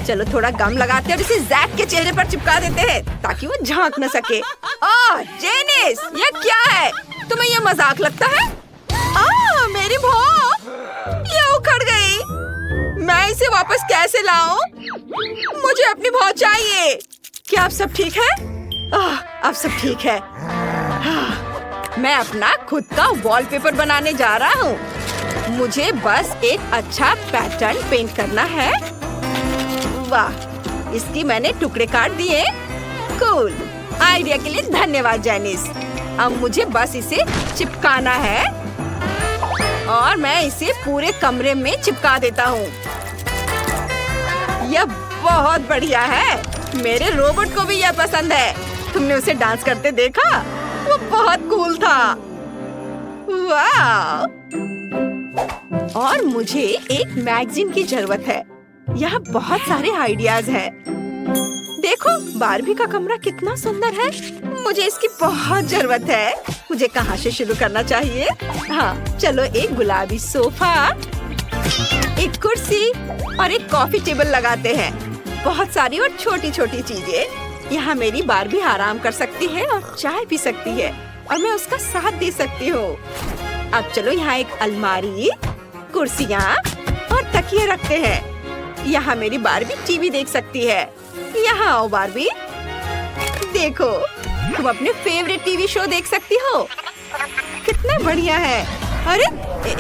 चलो थोड़ा गम लगाते हैं और इसे जैक के चेहरे पर चिपका देते हैं ताकि वो झांक न सके। ओह जेनिस, ये क्या है? तुम्हें ये मजाक लगता है? मेरी भौं, ये उखड़ गई। मैं इसे वापस कैसे लाऊं? मुझे अपनी भौं चाहिए। क्या आप सब ठीक है? अब सब ठीक है। मैं अपना खुद का वॉलपेपर बनाने जा रहा हूँ। मुझे बस एक अच्छा पैटर्न पेंट करना है। वाह, इसकी मैंने टुकड़े काट दिए। कूल, आइडिया के लिए धन्यवाद जेनिस। अब मुझे बस इसे चिपकाना है और मैं इसे पूरे कमरे में चिपका देता हूँ। यह बहुत बढ़िया है। मेरे रोबोट को भी यह पसंद है। तुमने उसे डांस करते देखा? वो बहुत कूल था। वाह! और मुझे एक मैगजीन की जरूरत है। यहाँ बहुत सारे आइडियाज हैं। देखो, बारबी का कमरा कितना सुंदर है। मुझे इसकी बहुत जरूरत है। मुझे कहाँ से शुरू करना चाहिए? हाँ, चलो एक गुलाबी सोफा, एक कुर्सी और एक कॉफी टेबल लगाते हैं। बहुत सारी और छोटी छोटी चीजें। यहाँ मेरी बारबी आराम कर सकती है और चाय पी सकती है और मैं उसका साथ दे सकती हूँ। अब चलो यहाँ एक अलमारी, कुर्सियाँ और तकिए रखते हैं। यहाँ मेरी बारबी टीवी देख सकती है। यहाँ आओ बारबी, देखो, तुम अपने फेवरेट टीवी शो देख सकती हो। कितना बढ़िया है। अरे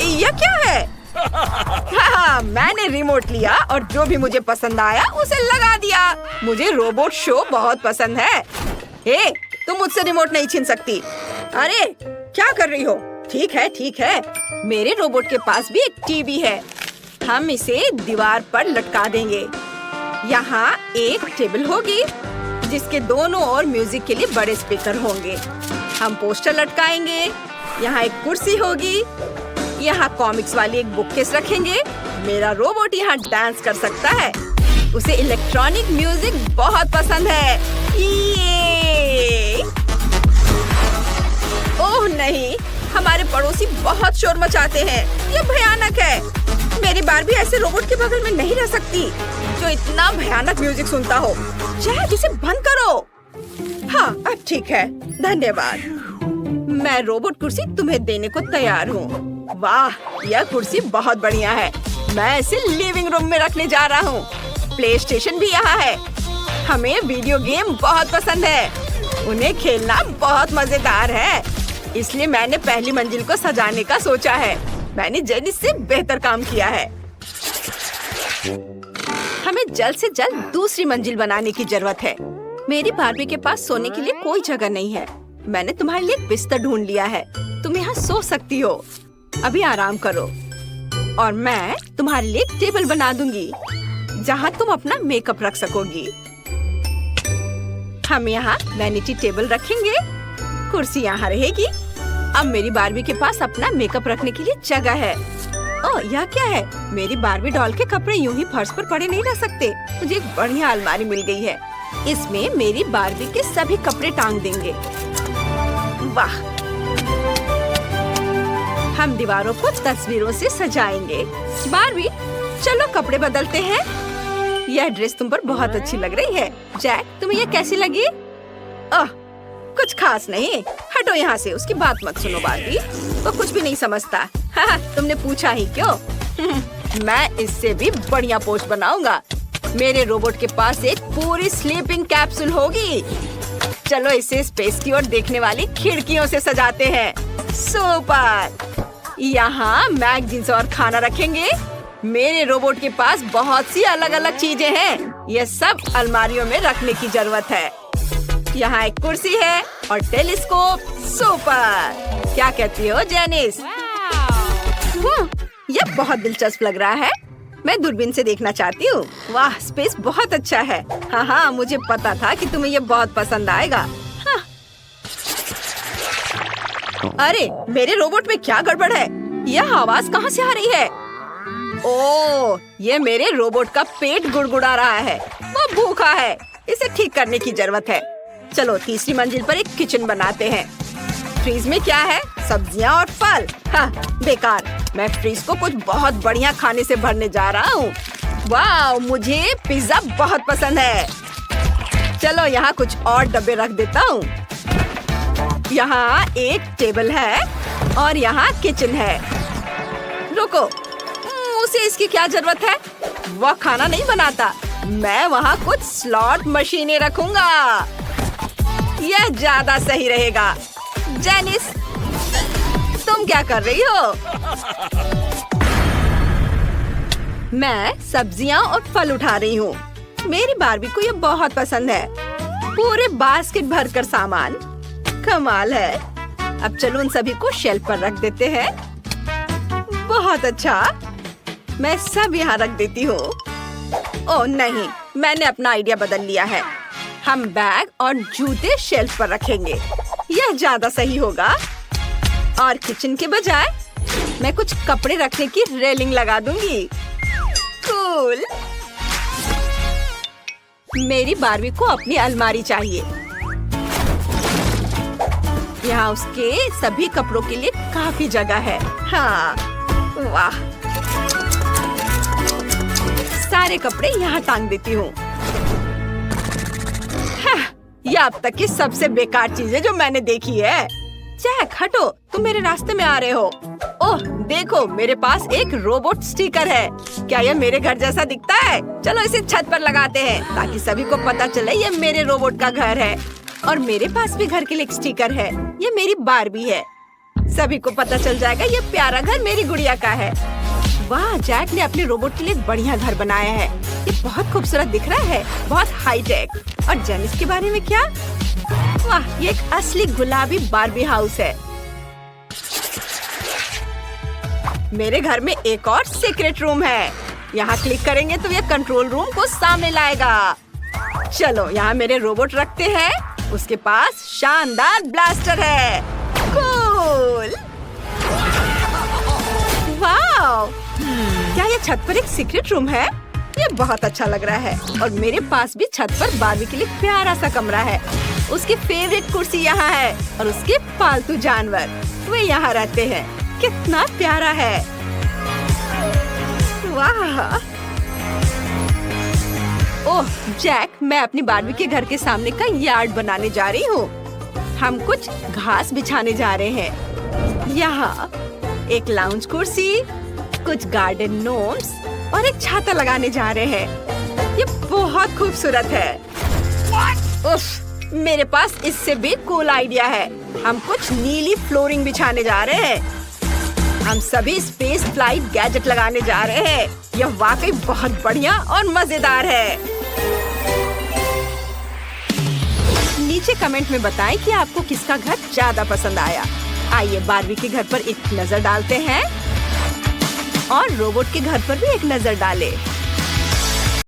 यह क्या है? हाँ, मैंने रिमोट लिया और जो भी मुझे पसंद आया उसे लगा दिया। मुझे रोबोट शो बहुत पसंद है। हे, तुम मुझसे रिमोट नहीं छीन सकती। अरे क्या कर रही हो? ठीक है ठीक है, मेरे रोबोट के पास भी एक टीवी है। हम इसे दीवार पर लटका देंगे। यहाँ एक टेबल होगी जिसके दोनों ओर म्यूजिक के लिए बड़े स्पीकर होंगे। हम पोस्टर लटकाएंगे। यहाँ एक कुर्सी होगी। यहाँ कॉमिक्स वाली एक बुककेस रखेंगे। मेरा रोबोट यहाँ डांस कर सकता है। उसे इलेक्ट्रॉनिक म्यूजिक बहुत पसंद है। ये! ओह नहीं, हमारे पड़ोसी बहुत शोर मचाते हैं। ये भयानक है। मेरी बारबी ऐसे रोबोट के बगल में नहीं रह सकती जो इतना भयानक म्यूजिक सुनता हो। जैक, इसे बंद करो। हाँ, अब ठीक है, धन्यवाद। मैं रोबोट कुर्सी तुम्हें देने को तैयार हूँ। वाह, यह कुर्सी बहुत बढ़िया है। मैं इसे लिविंग रूम में रखने जा रहा हूँ। प्ले स्टेशन भी यहाँ है। हमें वीडियो गेम बहुत पसंद है। उन्हें खेलना बहुत मजेदार है। इसलिए मैंने पहली मंजिल को सजाने का सोचा है। मैंने जेनिस से बेहतर काम किया है। हमें जल्द से जल्द दूसरी मंजिल बनाने की जरूरत है। मेरी बारबी के पास सोने के लिए कोई जगह नहीं है। मैंने तुम्हारे लिए एक बिस्तर ढूंढ लिया है। तुम यहाँ सो सकती हो। अभी आराम करो और मैं तुम्हारे लिए एक टेबल बना दूंगी जहाँ तुम अपना मेकअप रख सकोगी। हम यहाँ वैनिटी टेबल रखेंगे। कुर्सी यहाँ रहेगी। अब मेरी बारबी के पास अपना मेकअप रखने के लिए जगह है। ओह, यह क्या है? मेरी बारबी डॉल के कपड़े यूं ही फर्श पर पड़े नहीं रह सकते। मुझे एक बढ़िया अलमारी मिल गई है। इसमें मेरी बारबी के सभी कपड़े टांग देंगे। वाह! हम दीवारों को तस्वीरों से सजाएंगे। बारबी, चलो कपड़े बदलते हैं। यह ड्रेस तुम पर बहुत अच्छी लग रही है। जैक, तुम्हें यह कैसी लगी? ओह, कुछ खास नहीं। हटो यहाँ से, उसकी बात मत सुनो बारबी। वो कुछ भी नहीं समझता। हाँ, तुमने पूछा ही क्यों? मैं इससे भी बढ़िया पोस्ट बनाऊंगा। मेरे रोबोट के पास एक पूरी स्लीपिंग कैप्सूल होगी। चलो इसे स्पेस की ओर देखने वाली खिड़कियों से सजाते हैं। सुपर! यहाँ मैगजीन्स और खाना रखेंगे। मेरे रोबोट के पास बहुत सी अलग अलग चीजें हैं। ये सब अलमारियों में रखने की जरूरत है। यहाँ एक कुर्सी है और टेलीस्कोप। सुपर! क्या कहती हो जेनिस? यह बहुत दिलचस्प लग रहा है। मैं दूरबीन से देखना चाहती हूँ। वाह, स्पेस बहुत अच्छा है। हाँ, मुझे पता था कि तुम्हें यह बहुत पसंद आएगा। हाँ। अरे मेरे रोबोट में क्या गड़बड़ है? यह आवाज कहाँ से आ रही है? ओह, ये मेरे रोबोट का पेट गुड़गुड़ा रहा है। वो भूखा है। इसे ठीक करने की जरूरत है। चलो तीसरी मंजिल पर एक किचन बनाते हैं। फ्रीज में क्या है? सब्जियां और फल। हाँ, बेकार। मैं फ्रीज को कुछ बहुत बढ़िया खाने से भरने जा रहा हूँ। वाह, मुझे पिज्जा बहुत पसंद है। चलो यहाँ कुछ और डब्बे रख देता हूँ। यहाँ एक टेबल है और यहाँ किचन है। रुको, उसे इसकी क्या जरूरत है? वह खाना नहीं बनाता। मैं वहाँ कुछ स्लॉट मशीनें रखूंगा। यह ज्यादा सही रहेगा। जेनिस, तुम क्या कर रही हो? मैं सब्जियां और फल उठा रही हूँ। मेरी बार्बी को ये बहुत पसंद है। पूरे बास्केट भरकर सामान। कमाल है। अब चलो उन सभी को शेल्फ पर रख देते हैं। बहुत अच्छा। मैं सब यहाँ रख देती हूँ। ओह नहीं, मैंने अपना आइडिया बदल लिया है। हम बैग और जूते शेल्फ पर रखेंगे। यह ज्यादा सही होगा। और किचन के बजाय मैं कुछ कपड़े रखने की रेलिंग लगा दूंगी। कूल। मेरी बार्बी को अपनी अलमारी चाहिए। यहाँ उसके सभी कपड़ों के लिए काफी जगह है। हाँ, वाह। सारे कपड़े यहाँ टांग देती हूँ। यह अब तक की सबसे बेकार चीज है जो मैंने देखी है। जैक, हटो, तुम मेरे रास्ते में आ रहे हो। ओह देखो, मेरे पास एक रोबोट स्टिकर है। क्या यह मेरे घर जैसा दिखता है? चलो इसे छत पर लगाते हैं ताकि सभी को पता चले ये मेरे रोबोट का घर है। और मेरे पास भी घर के लिए एक स्टिकर है। ये मेरी बार्बी है। सभी को पता चल जाएगा ये प्यारा घर मेरी गुड़िया का है। वाह, जैक ने अपने रोबोट के लिए एक बढ़िया घर बनाया है। ये बहुत खूबसूरत दिख रहा है, बहुत हाई टेक। और जेनिस के बारे में क्या? वाह, ये एक असली गुलाबी बार्बी हाउस है। मेरे घर में एक और सीक्रेट रूम है। यहाँ क्लिक करेंगे तो ये कंट्रोल रूम को सामने लाएगा। चलो यहाँ मेरे रोबोट रखते हैं। उसके पास शानदार ब्लास्टर है। कूल। वाह, क्या ये छत पर एक सीक्रेट रूम है? ये बहुत अच्छा लग रहा है। और मेरे पास भी छत पर बार्बी के लिए प्यारा सा कमरा है। उसकी फेवरेट कुर्सी यहाँ है और उसके पालतू जानवर वे यहाँ रहते हैं। कितना प्यारा है। वाह। ओह जैक, मैं अपनी बार्बी के घर के सामने का यार्ड बनाने जा रही हूँ। हम कुछ घास बिछाने जा रहे हैं। यहाँ एक लाउंज कुर्सी, कुछ गार्डन नोम्स और एक छाता लगाने जा रहे हैं। ये बहुत खूबसूरत है। उफ, मेरे पास इससे भी कूल आइडिया है। हम कुछ नीली फ्लोरिंग बिछाने जा रहे हैं। हम सभी स्पेस फ्लाइट गैजेट लगाने जा रहे हैं। यह वाकई बहुत बढ़िया और मजेदार है। नीचे कमेंट में बताएं कि आपको किसका घर ज्यादा पसंद आया। आइए बार्बी के घर पर एक नजर डालते हैं और रोबोट के घर पर भी एक नजर डालें।